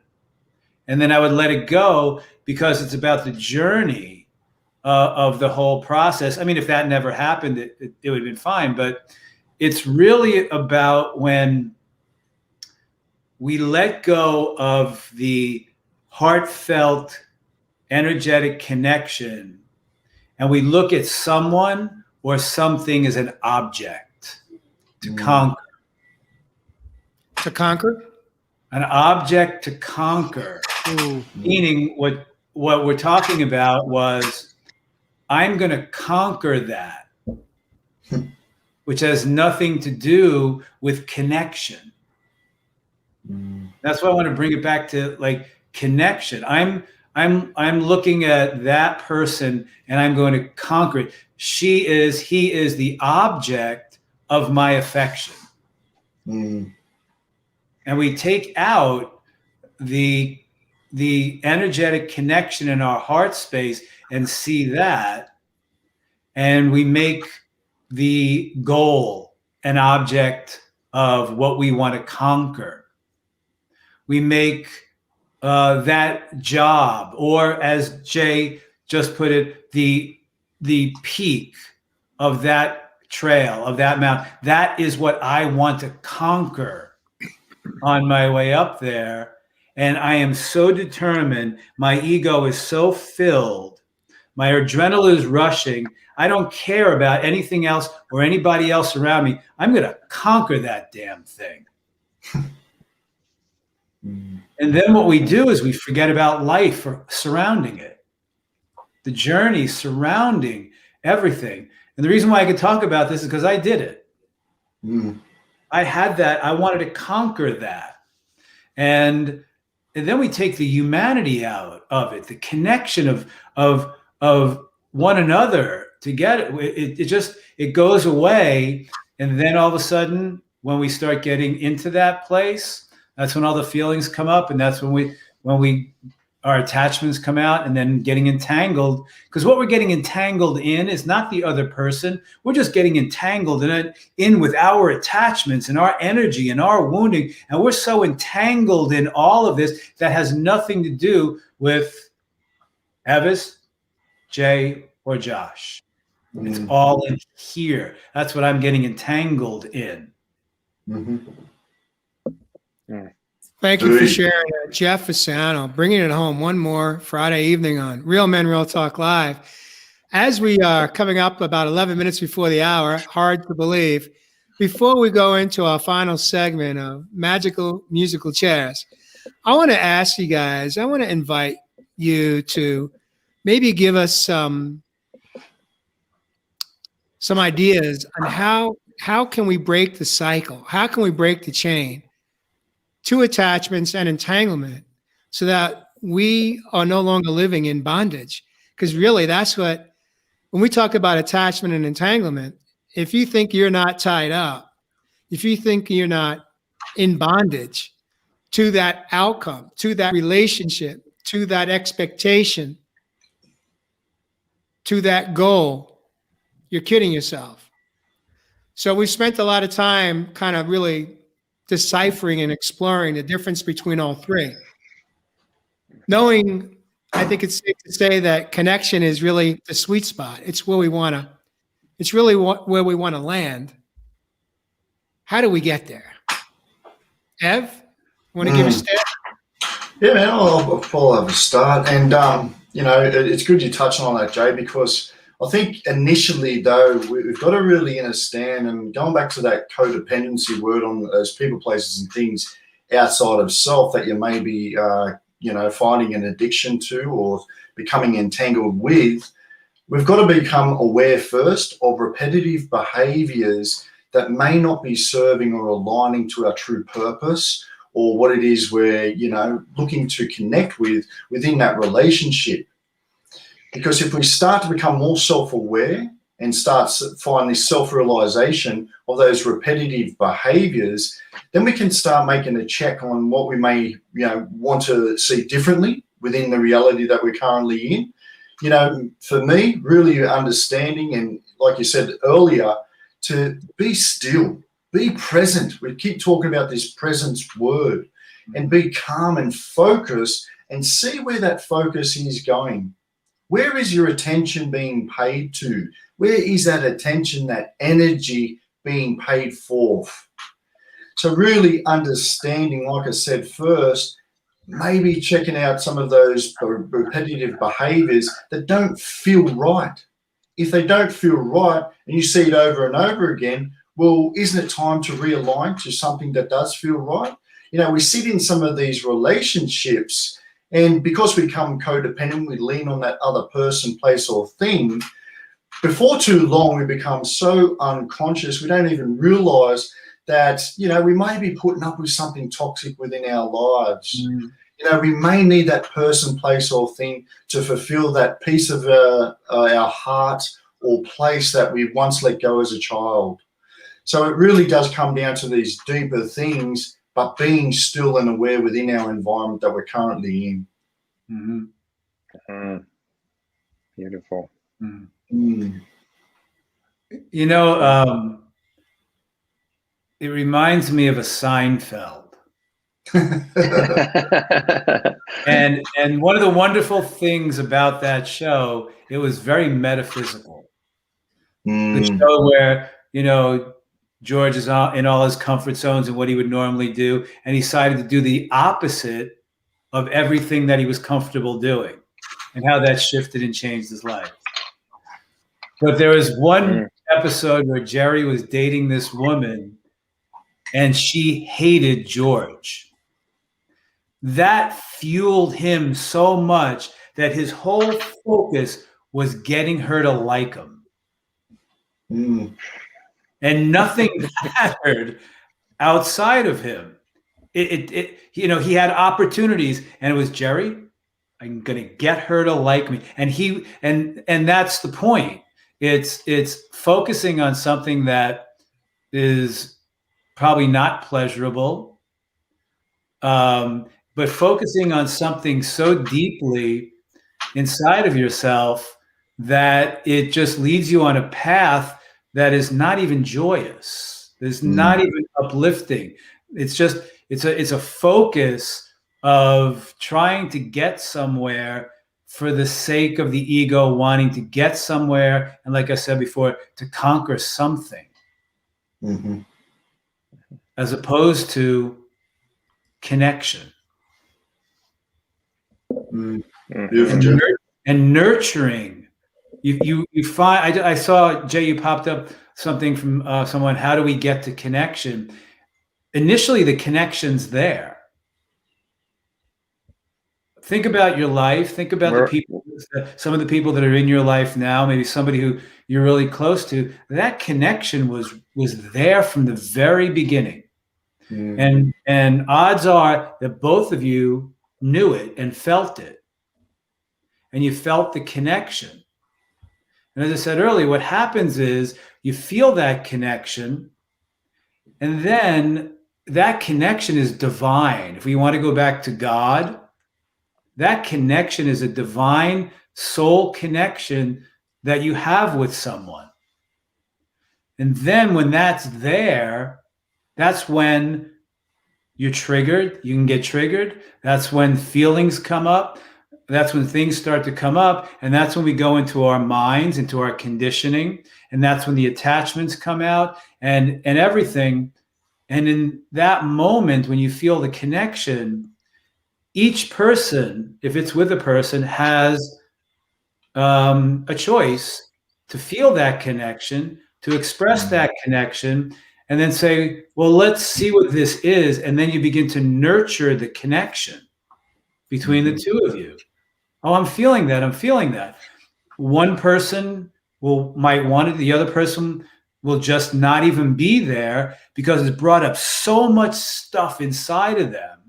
And then I would let it go because it's about the journey of the whole process. I mean, if that never happened, it would have been fine. But it's really about when we let go of the heartfelt, energetic connection, and we look at someone or something as an object to conquer. To conquer? An object to conquer. Meaning what we're talking about was, I'm going to conquer that, which has nothing to do with connection. That's why I want to bring it back to like connection. I'm looking at that person and I'm going to conquer it. He is the object of my affection. And we take out the energetic connection in our heart space and see that, and we make the goal an object of what we want to conquer. We make that job, or as Jay just put it, the peak of that trail, of that mountain. That is what I want to conquer on my way up there. And I am so determined. My ego is so filled. My adrenaline is rushing. I don't care about anything else or anybody else around me. I'm going to conquer that damn thing. And then what we do is we forget about life surrounding it, the journey surrounding everything. And the reason why I could talk about this is because I did it. I had that. I wanted to conquer that. And then we take the humanity out of it, the connection of one another to get it. It goes away. And then all of a sudden, when we start getting into that place, that's when all the feelings come up, and that's when our attachments come out, and then getting entangled. Because what we're getting entangled in is not the other person. We're just getting entangled in with our attachments and our energy and our wounding. And we're so entangled in all of this that has nothing to do with Evis, Jay, or Josh. It's all in here. That's what I'm getting entangled in. Thank you for sharing that, Jeff Fasano, bringing it home one more Friday evening on Real Men, Real Talk Live. As we are coming up about 11 minutes before the hour, hard to believe, before we go into our final segment of Magical Musical Chairs, I want to ask you guys, I want to invite you to maybe give us some ideas on how can we break the cycle? How can we break the chain to attachments and entanglement so that we are no longer living in bondage? Because really, that's what, when we talk about attachment and entanglement, if you think you're not tied up, if you think you're not in bondage to that outcome, to that relationship, to that expectation, to that goal, you're kidding yourself. So we spent a lot of time kind of really deciphering and exploring the difference between all three. Knowing, I think it's safe to say that connection is really the sweet spot. It's where we want to, it's really where we want to land. How do we get there? Ev, want to give a step? Yeah, man, I'll have a start. And, it's good you're touching on that, Jay, because I think initially, though, we've got to really understand, and going back to that codependency word on those people, places, and things outside of self that you may be, finding an addiction to or becoming entangled with, we've got to become aware first of repetitive behaviors that may not be serving or aligning to our true purpose or what it is we're, looking to connect with within that relationship. Because if we start to become more self-aware and start to find this self-realization of those repetitive behaviors, then we can start making a check on what we may, want to see differently within the reality that we're currently in. For me, really understanding, and like you said earlier, to be still, be present. We keep talking about this presence word, and be calm and focused and see where that focus is going. Where is your attention being paid to? Where is that attention, that energy being paid forth? So really understanding, like I said first, maybe checking out some of those repetitive behaviors that don't feel right. If they don't feel right and you see it over and over again, well, isn't it time to realign to something that does feel right? We sit in some of these relationships, and because we become codependent, we lean on that other person, place, or thing. Before too long, we become so unconscious, we don't even realize that, we may be putting up with something toxic within our lives. We may need that person, place, or thing to fulfill that piece of our heart or place that we once let go as a child. So it really does come down to these deeper things, but being still and aware within our environment that we're currently in. Beautiful. It reminds me of a Seinfeld. and one of the wonderful things about that show, it was very metaphysical. The show where, George is in all his comfort zones and what he would normally do, and he decided to do the opposite of everything that he was comfortable doing, and how that shifted and changed his life. But there was one episode where Jerry was dating this woman and she hated George. That fueled him so much that his whole focus was getting her to like him. And nothing mattered outside of him. He had opportunities, and it was, Jerry, I'm going to get her to like me. And that's the point. It's focusing on something that is probably not pleasurable, but focusing on something so deeply inside of yourself that it just leads you on a path that is not even joyous. It's not even uplifting. It's just, it's a focus of trying to get somewhere for the sake of the ego wanting to get somewhere, and like I said before, to conquer something, as opposed to connection. Beautiful, Jeff. And nurturing. You find, I saw, Jay, you popped up something from someone, how do we get to connection? Initially, the connection's there. Think about your life. Think about the people, some of the people that are in your life now, maybe somebody who you're really close to. That connection was there from the very beginning. And odds are that both of you knew it and felt it. And you felt the connection. And as I said earlier, what happens is you feel that connection, and then that connection is divine. If we want to go back to God, that connection is a divine soul connection that you have with someone. And then when that's there, that's when you're triggered. You can get triggered. That's when feelings come up. That's when things start to come up. And that's when we go into our minds, into our conditioning. And that's when the attachments come out and everything. And in that moment, when you feel the connection, each person, if it's with a person, has a choice to feel that connection, to express that connection, and then say, well, let's see what this is. And then you begin to nurture the connection between the two of you. Oh, I'm feeling that. I'm feeling that. One person might want it. The other person will just not even be there because it's brought up so much stuff inside of them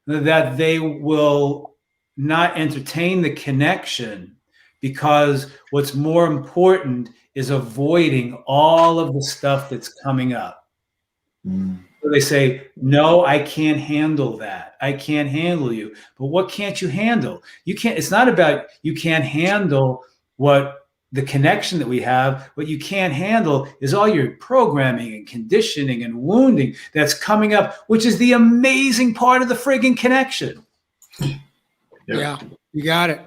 that they will not entertain the connection, because what's more important is avoiding all of the stuff that's coming up. So they say, no, I can't handle that. I can't handle you. But what can't you handle? You can't, it's not about you can't handle what the connection that we have. What you can't handle is all your programming and conditioning and wounding that's coming up, which is the amazing part of the friggin' connection. Yeah, you got it.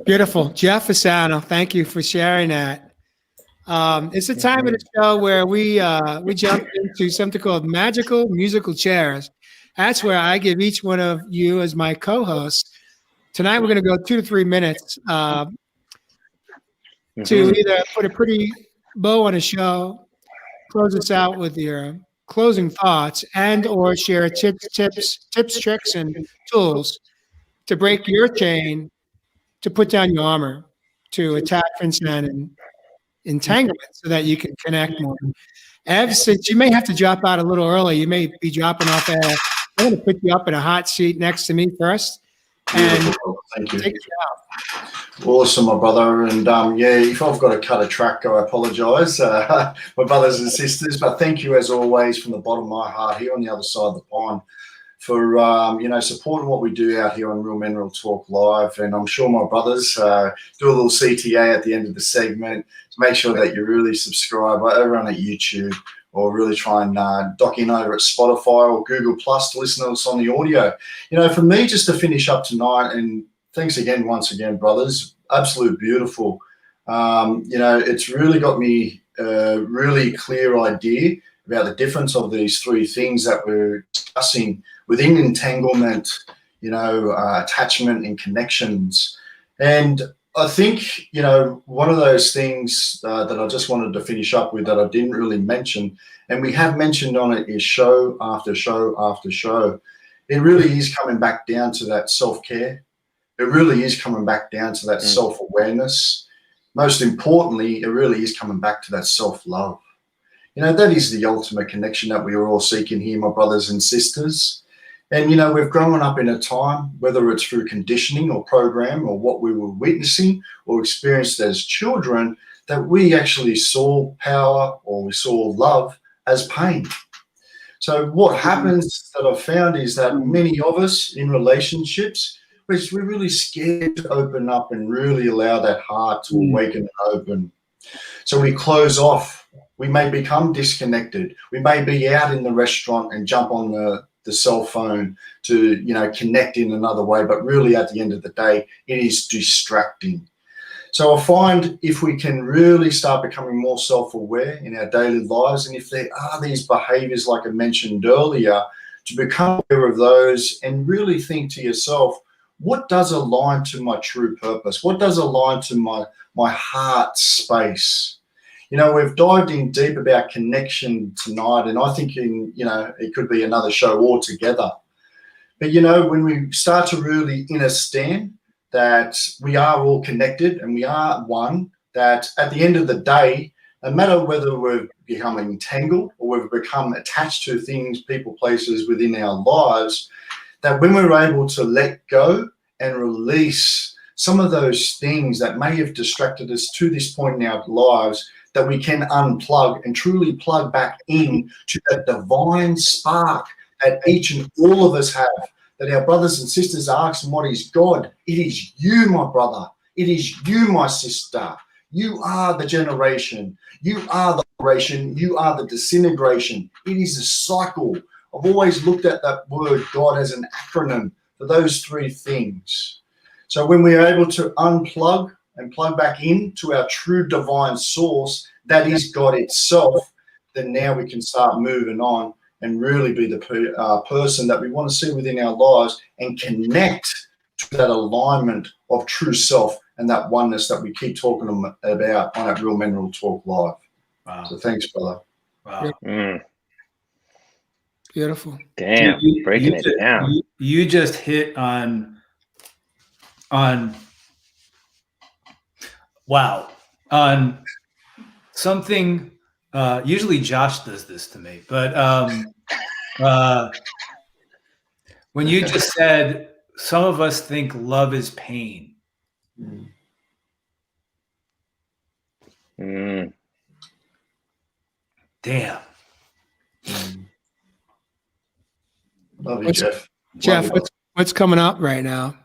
Beautiful. Jeff Fasano, thank you for sharing that. It's the time of the show where we jump into something called magical musical chairs. That's where I give each one of you as my co-hosts. Tonight we're going to go 2 to 3 minutes to either put a pretty bow on a show, close us out with your closing thoughts, and or share tips, tricks, and tools to break your chain, to put down your armor, to attachments and entanglement, so that you can connect more. Ev, since you may have to drop out a little early, you may be dropping off air. I'm going to put you up in a hot seat next to me first, and thank you. take it out. Awesome, my brother. And yeah, if I've got to cut a track, I apologise, my brothers and sisters. But thank you, as always, from the bottom of my heart here on the other side of the pond, for supporting what we do out here on Real Men Real Talk Live. And I'm sure my brothers do a little CTA at the end of the segment to make sure that you really subscribe over on YouTube, or really try and dock in over at Spotify or Google Plus to listen to us on the audio. For me, just to finish up tonight, and thanks again, once again, brothers, absolute beautiful. It's really got me a really clear idea about the difference of these three things that we're discussing within entanglement, attachment and connections. And I think, one of those things that I just wanted to finish up with that I didn't really mention, and we have mentioned on it, is show after show after show. It really is coming back down to that self-care. It really is coming back down to that self-awareness. Most importantly, it really is coming back to that self-love. That is the ultimate connection that we are all seeking here, my brothers and sisters. And, we've grown up in a time, whether it's through conditioning or program or what we were witnessing or experienced as children, that we actually saw power, or we saw love, as pain. So what happens that I've found is that many of us in relationships, we're really scared to open up and really allow that heart to awaken and open. So we close off. We may become disconnected. We may be out in the restaurant and jump on the the cell phone to, you know, connect in another way. But really, at the end of the day, it is distracting. So I find if we can really start becoming more self-aware in our daily lives, and if there are these behaviors like I mentioned earlier, to become aware of those and really think to yourself, what does align to my true purpose? What does align to my heart space? You know, we've dived in deep about connection tonight, and I think it could be another show altogether. But, you know, when we start to really understand that we are all connected and we are one, that at the end of the day, no matter whether we've become entangled or we've become attached to things, people, places within our lives, that when we're able to let go and release some of those things that may have distracted us to this point in our lives, that we can unplug and truly plug back in to that divine spark that each and all of us have, that our brothers and sisters ask them, what is God? It is you, my brother. It is you, my sister. You are the generation. You are the operation. You are the disintegration. It is a cycle. I've always looked at that word God as an acronym for those three things. So when we are able to unplug and plug back into our true divine source, that is God itself, then now we can start moving on and really be the person that we want to see within our lives and connect to that alignment of true self and that oneness that we keep talking about on our Real Mineral Talk Live. Wow. So thanks, brother. Wow. Beautiful. Damn, breaking it down. You just hit on wow, on something. Usually Josh does this to me, but when you just said some of us think love is pain. Damn. Love you, Jeff. Jeff, what's coming up right now?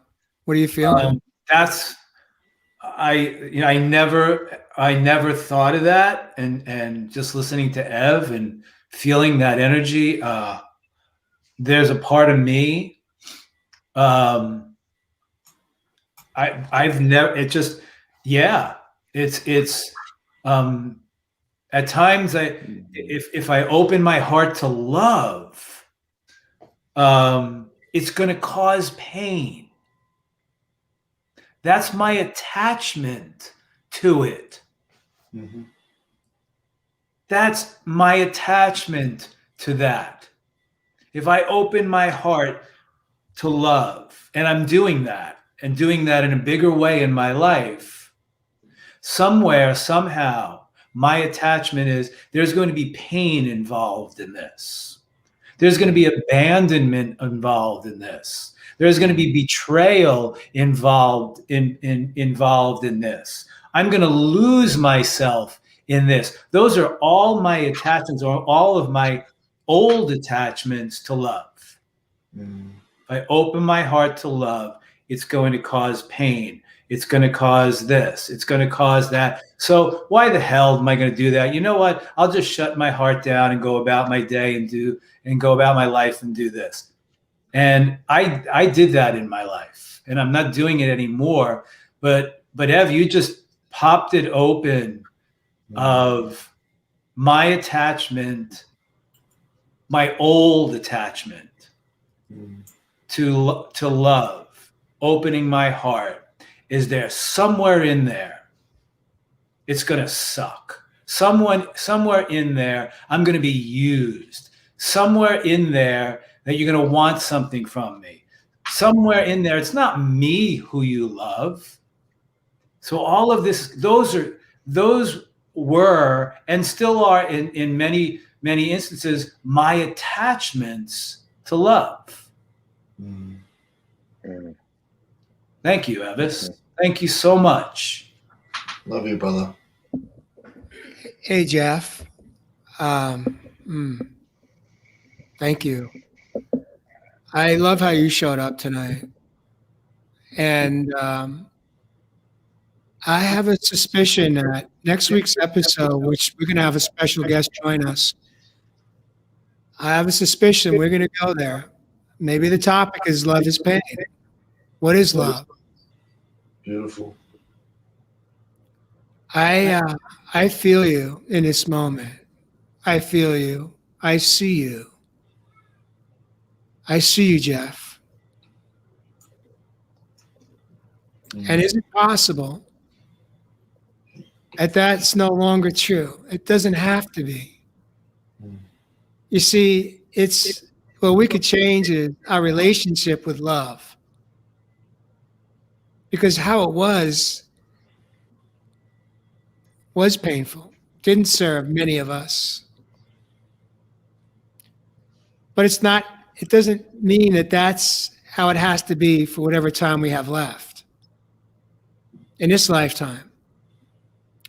What are you feeling? I never thought of that, and just listening to Ev and feeling that energy. There's a part of me. I've never. It just it's at times if I open my heart to love, it's going to cause pain. That's my attachment to it. Mm-hmm. That's my attachment to that. If I open my heart to love, and I'm doing that, and doing that in a bigger way in my life, somewhere, somehow, my attachment is there's going to be pain involved in this. There's going to be abandonment involved in this. There's going to be betrayal involved in this. I'm going to lose myself in this. Those are all my attachments, or all of my old attachments to love. If I open my heart to love, it's going to cause pain. It's going to cause this. It's going to cause that. So why the hell am I going to do that? You know what? I'll just shut my heart down and go about my day and go about my life and do this. And I did that in my life, and I'm not doing it anymore. But Ev, you just popped it open of my attachment, my old attachment to love, opening my heart. Is there somewhere in there? It's going to suck. Somewhere in there, I'm going to be used. Somewhere in there that you're going to want something from me. Somewhere in there, it's not me who you love. So all of this, those were and still are in many, many instances, my attachments to love. Thank you, Evis. Thank you so much. Love you, brother. Hey, Jeff. Thank you. I love how you showed up tonight. And I have a suspicion that next week's episode, which we're going to have a special guest join us, I have a suspicion we're going to go there. Maybe the topic is love is pain. What is love? Beautiful. I feel you in this moment. I feel you. I see you. I see you, Jeff. And is it possible that that's no longer true? It doesn't have to be. You see, what we could change is our relationship with love. Because how it was painful, didn't serve many of us. But it doesn't mean that that's how it has to be for whatever time we have left. In this lifetime,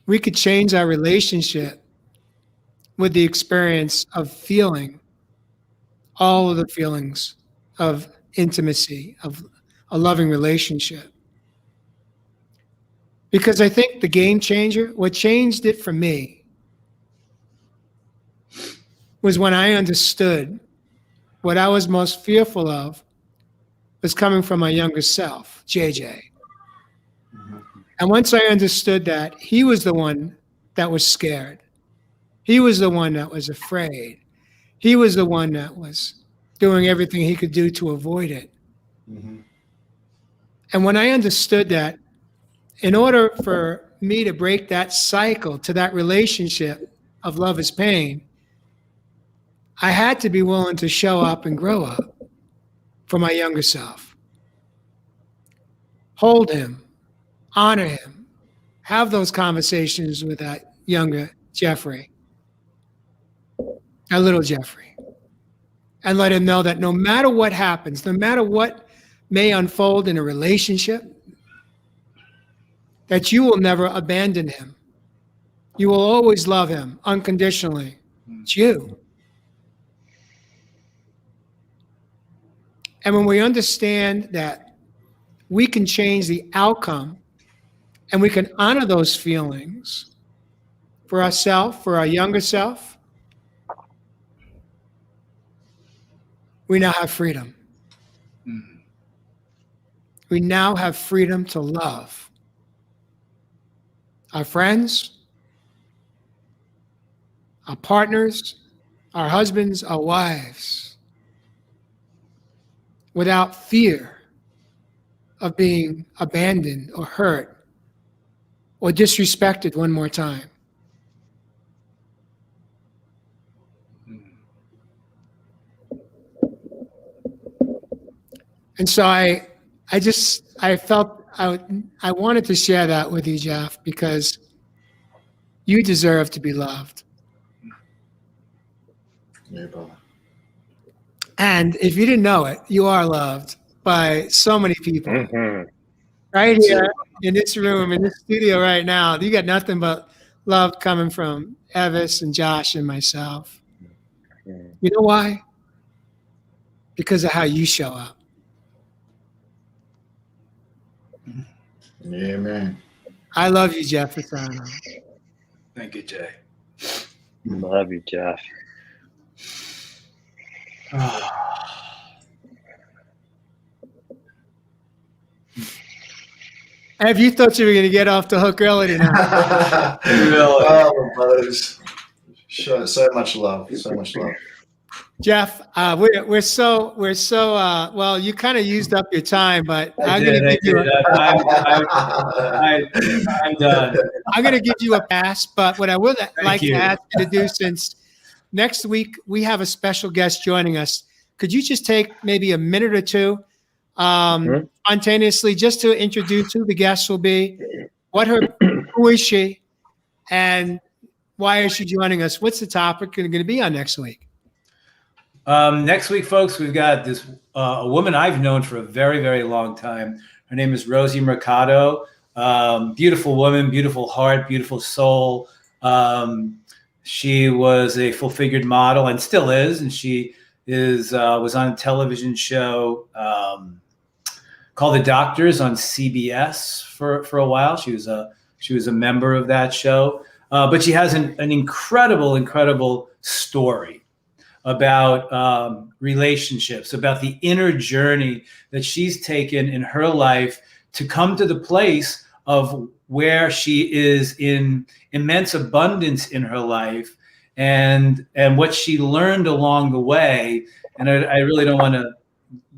we could change our relationship with the experience of feeling all of the feelings of intimacy, of a loving relationship. Because I think the game changer, what changed it for me, was when I understood what I was most fearful of was coming from my younger self, JJ. And once I understood that, he was the one that was scared. He was the one that was afraid. He was the one that was doing everything he could do to avoid it. Mm-hmm. And when I understood that, in order for me to break that cycle to that relationship of love is pain, I had to be willing to show up and grow up for my younger self. Hold him, honor him, have those conversations with that younger Jeffrey, that little Jeffrey, and let him know that no matter what happens, no matter what may unfold in a relationship, that you will never abandon him. You will always love him unconditionally. It's you. And when we understand that we can change the outcome and we can honor those feelings for ourselves, for our younger self, we now have freedom. We now have freedom to love our friends, our partners, our husbands, our wives, without fear of being abandoned or hurt or disrespected one more time. And so I felt I wanted to share that with you, Jeff, because you deserve to be loved. Yeah, brother. And if you didn't know it, you are loved by so many people. Mm-hmm. Right here in this room, in this studio right now, you got nothing but love coming from Evis and Josh and myself. You know why? Because of how you show up. Yeah, man. I love you, Jeff Fasano. Thank you, Jay. Love you, Jeff. Have you thought you were going to get off the hook early tonight? Oh, brothers. So much love. So much love. Jeff, we're so well. You kind of used up your time, but I'm going to give you. I'm done. I'm going to give you a pass. But what I would like you. to ask you to do, since next week we have a special guest joining us, could you just take maybe a minute or two, spontaneously, just to introduce who the guest will be, who is she, and why is she joining us? What's the topic going to be on next week? Next week, folks, we've got this a woman I've known for a very, very long time. Her name is Rosie Mercado. Beautiful woman, beautiful heart, beautiful soul. She was a full-figured model and still is, and she was on a television show called The Doctors on CBS for a while. She was a member of that show, but she has an incredible story. about relationships, about the inner journey that she's taken in her life to come to the place of where she is in immense abundance in her life, and what she learned along the way. And I really don't want to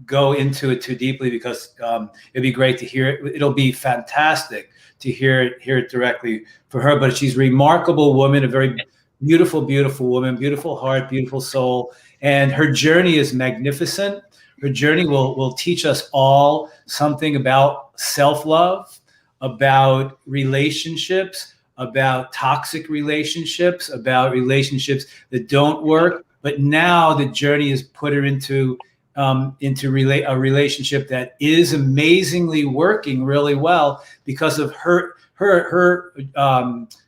go into it too deeply because it'd be great to hear it. It'll be fantastic to hear it directly for her. But she's a remarkable woman, a very beautiful, beautiful woman, beautiful heart, beautiful soul. And her journey is magnificent. Her journey will teach us all something about self-love, about relationships, about toxic relationships, about relationships that don't work. But now the journey has put her into a relationship that is amazingly working really well because of her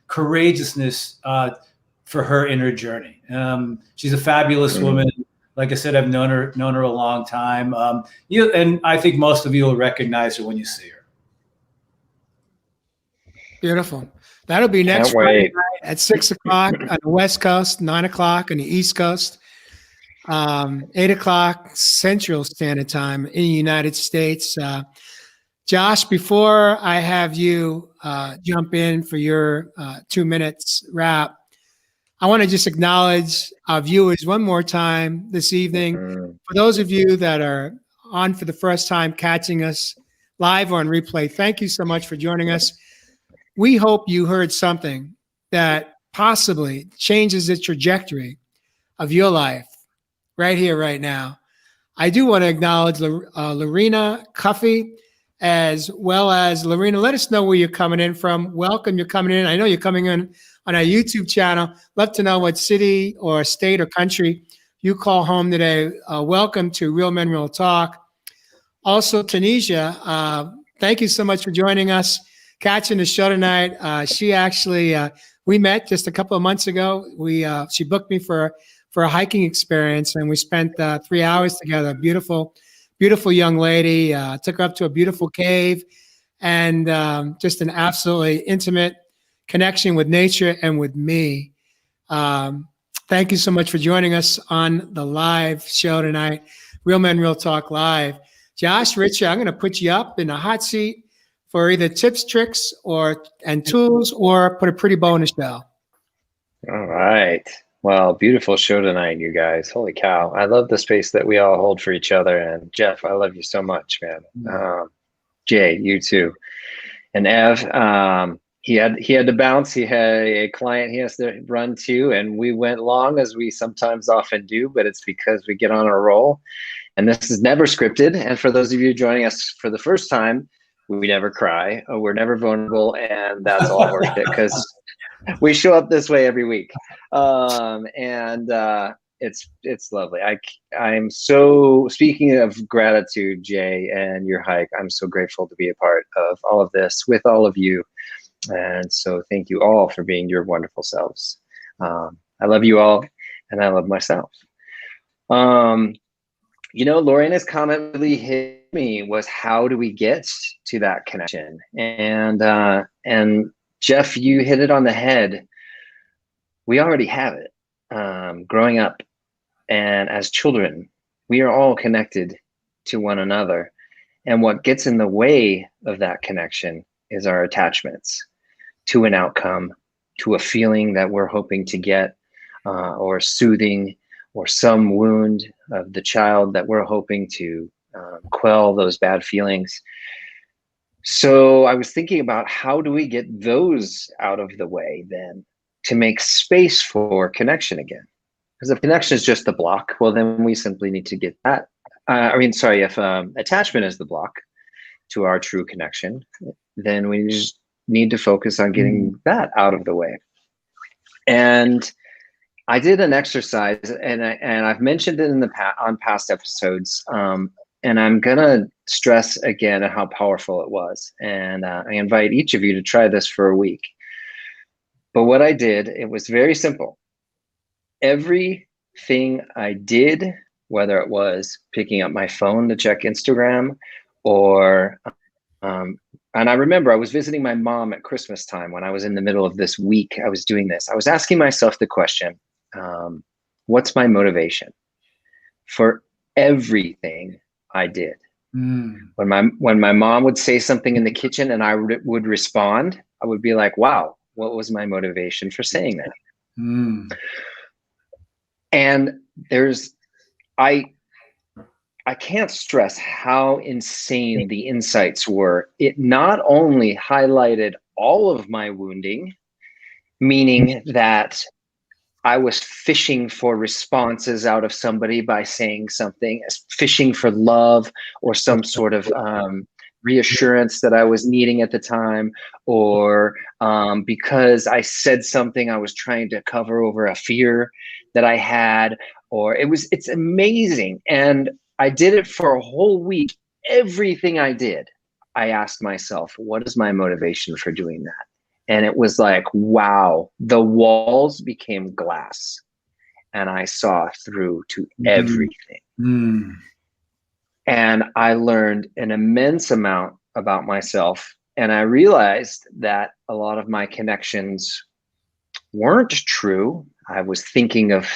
courageousness for her inner journey. She's a fabulous woman. Like I said, I've known her a long time. And I think most of you will recognize her when you see her. Beautiful. That'll be next Friday night at 6 o'clock on the West Coast, 9 o'clock on the East Coast, 8 o'clock Central Standard Time in the United States. Josh, before I have you jump in for your 2 minutes wrap, I want to just acknowledge our viewers one more time this evening. For those of you that are on for the first time, catching us live or on replay, thank you so much for joining us. We hope you heard something that possibly changes the trajectory of your life right here, right now. I do want to acknowledge Lorena Cuffey, as well as Lorena. Let us know where you're coming in from. Welcome, you're coming in. I know you're coming in on our YouTube channel. Love to know what city or state or country you call home today. Welcome to Real Men, Real Talk. Also, Tunisia, thank you so much for joining us, catching the show tonight. She actually, we met just a couple of months ago. She booked me for a hiking experience, and we spent 3 hours together. Beautiful, beautiful young lady. Took her up to a beautiful cave, and just an absolutely intimate connection with nature and with me. Thank you so much for joining us on the live show tonight, Real Men, Real Talk Live. Josh, Richard, I'm going to put you up in the hot seat for either tips, tricks, and tools, or put a pretty bow in the shell. All right. Well, beautiful show tonight, you guys. Holy cow. I love the space that we all hold for each other. And Jeff, I love you so much, man. Jay, you too. And Ev, he had to bounce. He had a client he has to run to, and we went long, as we sometimes often do, but it's because we get on a roll. And this is never scripted. And for those of you joining us for the first time, we never cry. We're never vulnerable, and that's all worth it because we show up this way every week. It's lovely. I'm so, speaking of gratitude, Jay, and your hike, I'm so grateful to be a part of all of this with all of you. And so thank you all for being your wonderful selves. I love you all, and I love myself. Lorena's comment really hit me, was how do we get to that connection? And Jeff, you hit it on the head. We already have it. Growing up and as children, we are all connected to one another. And what gets in the way of that connection is our attachments to an outcome, to a feeling that we're hoping to get, or soothing, or some wound of the child that we're hoping to quell those bad feelings. So I was thinking about, how do we get those out of the way then to make space for connection again? Because if connection is just the block, well, then we simply need to get that. If attachment is the block to our true connection, then we just need to focus on getting that out of the way. And I did an exercise, and I've mentioned it on past episodes, and I'm gonna stress again how powerful it was. And I invite each of you to try this for a week. But what I did, it was very simple. Everything I did, whether it was picking up my phone to check Instagram, or and I remember I was visiting my mom at Christmas time when I was in the middle of this week. I was doing this. I was asking myself the question, What's my motivation for everything I did? When my mom would say something in the kitchen and I would respond, I would be like, wow, what was my motivation for saying that? And I can't stress how insane the insights were. It not only highlighted all of my wounding, meaning that I was fishing for responses out of somebody by saying something, fishing for love or some sort of reassurance that I was needing at the time, or because I said something, I was trying to cover over a fear that I had, or it's amazing. And I did it for a whole week. Everything I did, I asked myself, what is my motivation for doing that? And it was like, wow, the walls became glass and I saw through to everything. And I learned an immense amount about myself. And I realized that a lot of my connections weren't true. I was thinking of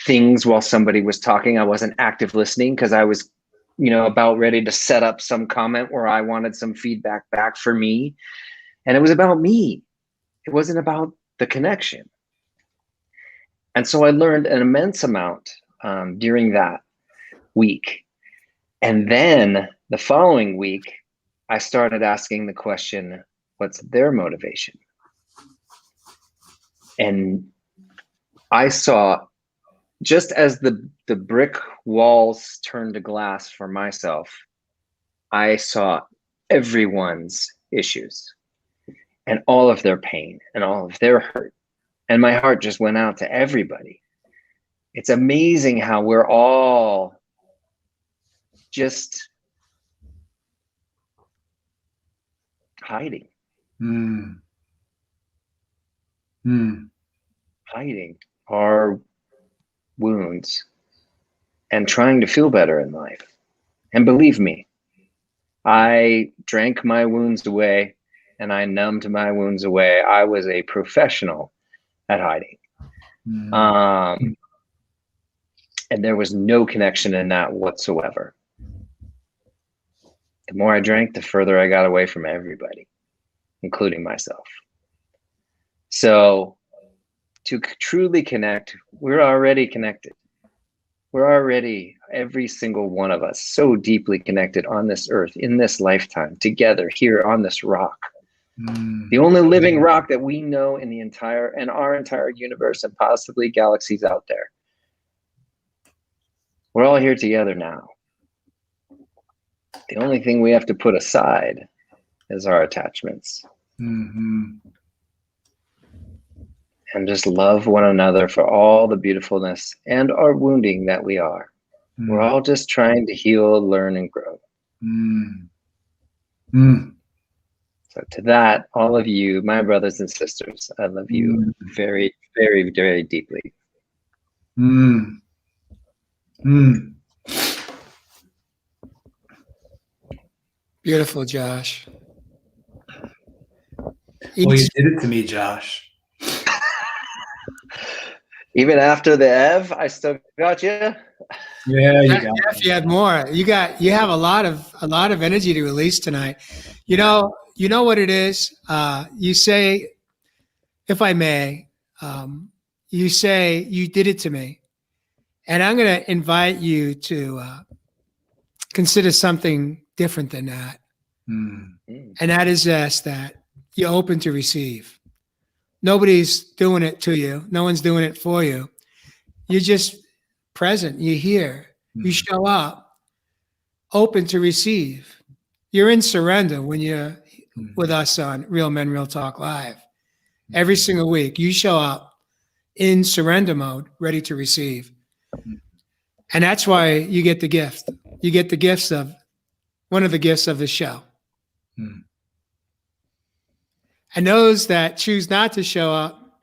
things while somebody was talking. I wasn't active listening because I was, about ready to set up some comment where I wanted some feedback back for me. And it was about me. It wasn't about the connection. And so I learned an immense amount during that week. And then the following week, I started asking the question, what's their motivation? And I saw, just as the brick walls turned to glass for myself, I saw everyone's issues and all of their pain and all of their hurt. And my heart just went out to everybody. It's amazing how we're all just hiding. Hiding our wounds and trying to feel better in life. And believe me, I drank my wounds away and I numbed my wounds away. I was a professional at hiding. And there was no connection in that whatsoever. The more I drank, the further I got away from everybody, including myself. So to truly connect, we're already connected. We're already, every single one of us, so deeply connected on this earth, in this lifetime, together here on this rock. The only living rock that we know in our entire universe and possibly galaxies out there. We're all here together now. The only thing we have to put aside is our attachments. And just love one another for all the beautifulness and our wounding that we are. We're all just trying to heal, learn, and grow. So to that, all of you, my brothers and sisters, I love you very, very, very deeply. Beautiful, Josh. Well, you did it to me, Josh. Even after the Ev, I still got you. Yeah, you got Jeff, you had more. You have a lot of energy to release tonight. You know what it is. You say, if I may, you say you did it to me, and I'm going to invite you to consider something different than that, and that is this: that you're open to receive. Nobody's doing it to you. No one's doing it for you. You're just present. You're here. You show up, open to receive. You're in surrender when you're with us on Real Men, Real Talk Live. Every single week, you show up in surrender mode, ready to receive. And that's why you get the gift. You get the gifts of one of the gifts of the show. And those that choose not to show up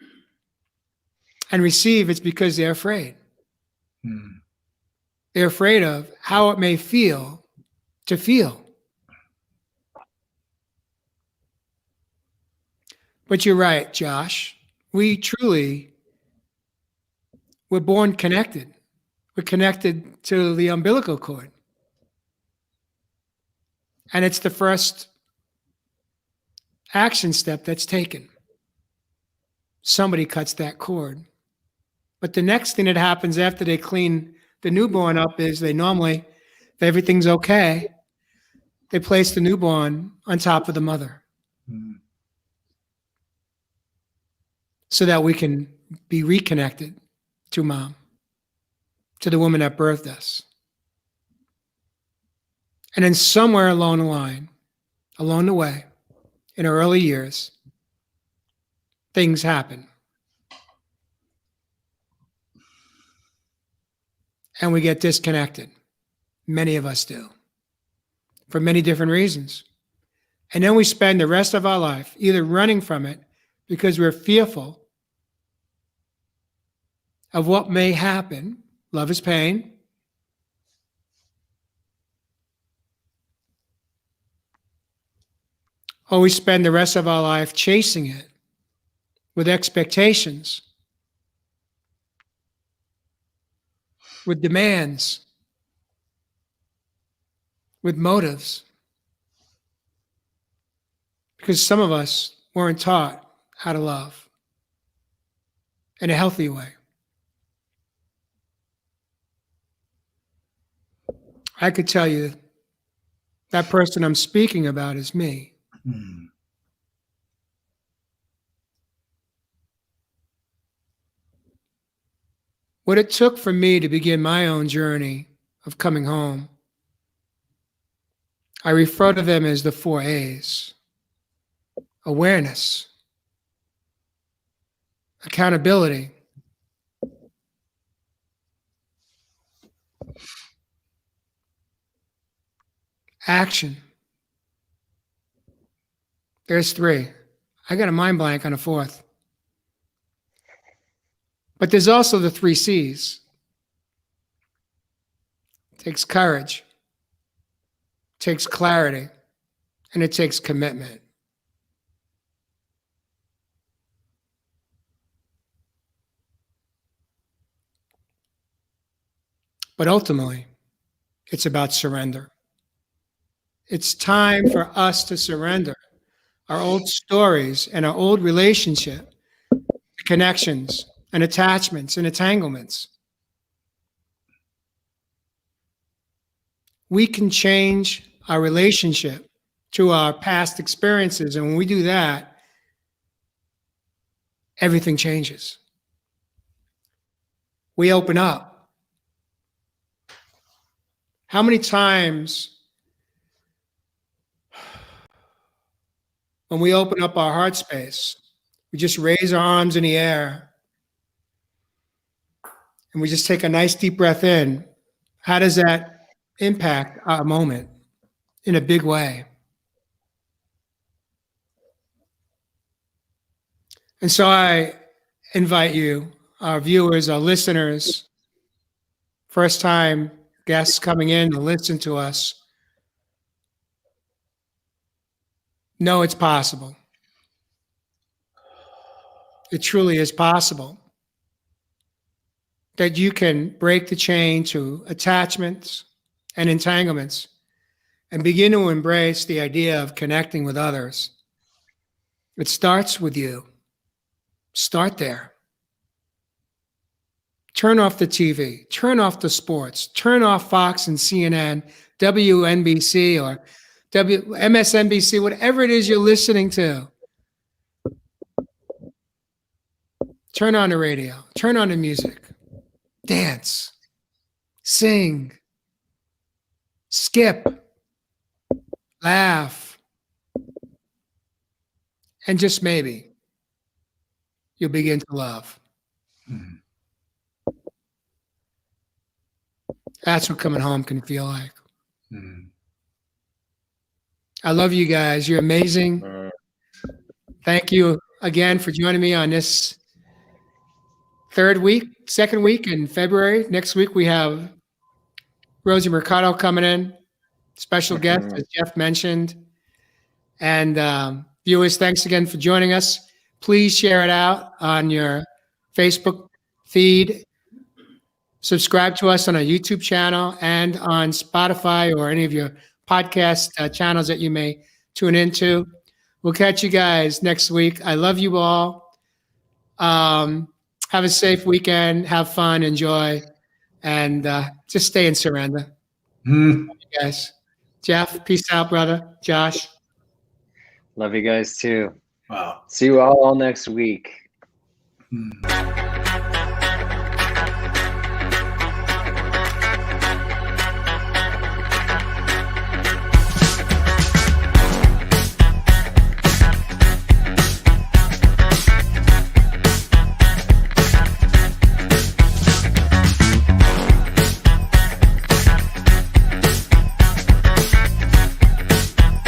and receive, it's because they're afraid. They're afraid of how it may feel to feel. But you're right, Josh. We truly We're born connected. We're connected to the umbilical cord. And it's the first action step that's taken. Somebody cuts that cord. But the next thing that happens after they clean the newborn up is they normally, if everything's okay, they place the newborn on top of the mother. So that we can be reconnected to mom, to the woman that birthed us. And then somewhere along the line, along the way, in our early years, things happen. And we get disconnected. Many of us do, for many different reasons. And then we spend the rest of our life either running from it because we're fearful of what may happen. Love is pain. Or we spend the rest of our life chasing it with expectations, with demands, with motives. Because some of us weren't taught how to love in a healthy way. I could tell you that person I'm speaking about is me. What it took for me to begin my own journey of coming home, I refer to them as the 4 A's: awareness, accountability, action. There's 3. I got a mind blank on a 4th. But there's also the 3 C's. It takes courage, it takes clarity, and it takes commitment. But ultimately, it's about surrender. It's time for us to surrender our old stories and our old relationship, connections and attachments and entanglements. We can change our relationship to our past experiences. And when we do that, everything changes. We open up. How many times when we open up our heart space, we just raise our arms in the air and we just take a nice deep breath in? How does that impact our moment in a big way? And so I invite you, our viewers, our listeners, first time guests coming in to listen to us, know it's possible. It truly is possible that you can break the chain to attachments and entanglements and begin to embrace the idea of connecting with others. It starts with you. Start there. Turn off the TV, turn off the sports, turn off Fox and CNN, WNBC or MSNBC, whatever it is you're listening to. Turn on the radio, turn on the music, dance, sing, skip, laugh, and just maybe you'll begin to love. Mm-hmm. That's what coming home can feel like. Mm-hmm. I love you guys. You're amazing. Thank you again for joining me on this second week in February. Next week, we have Rosie Mercado coming in, special guest, as Jeff mentioned. And viewers, thanks again for joining us. Please share it out on your Facebook feed, Subscribe to us on our YouTube channel and on Spotify or any of your podcast channels that you may tune into. We'll catch you guys next week. I love you all. Have a safe weekend. Have fun. Enjoy. And just stay in surrender. Mm. Love you guys. Jeff, peace out, brother. Josh. Love you guys too. Wow. See you all next week. Mm.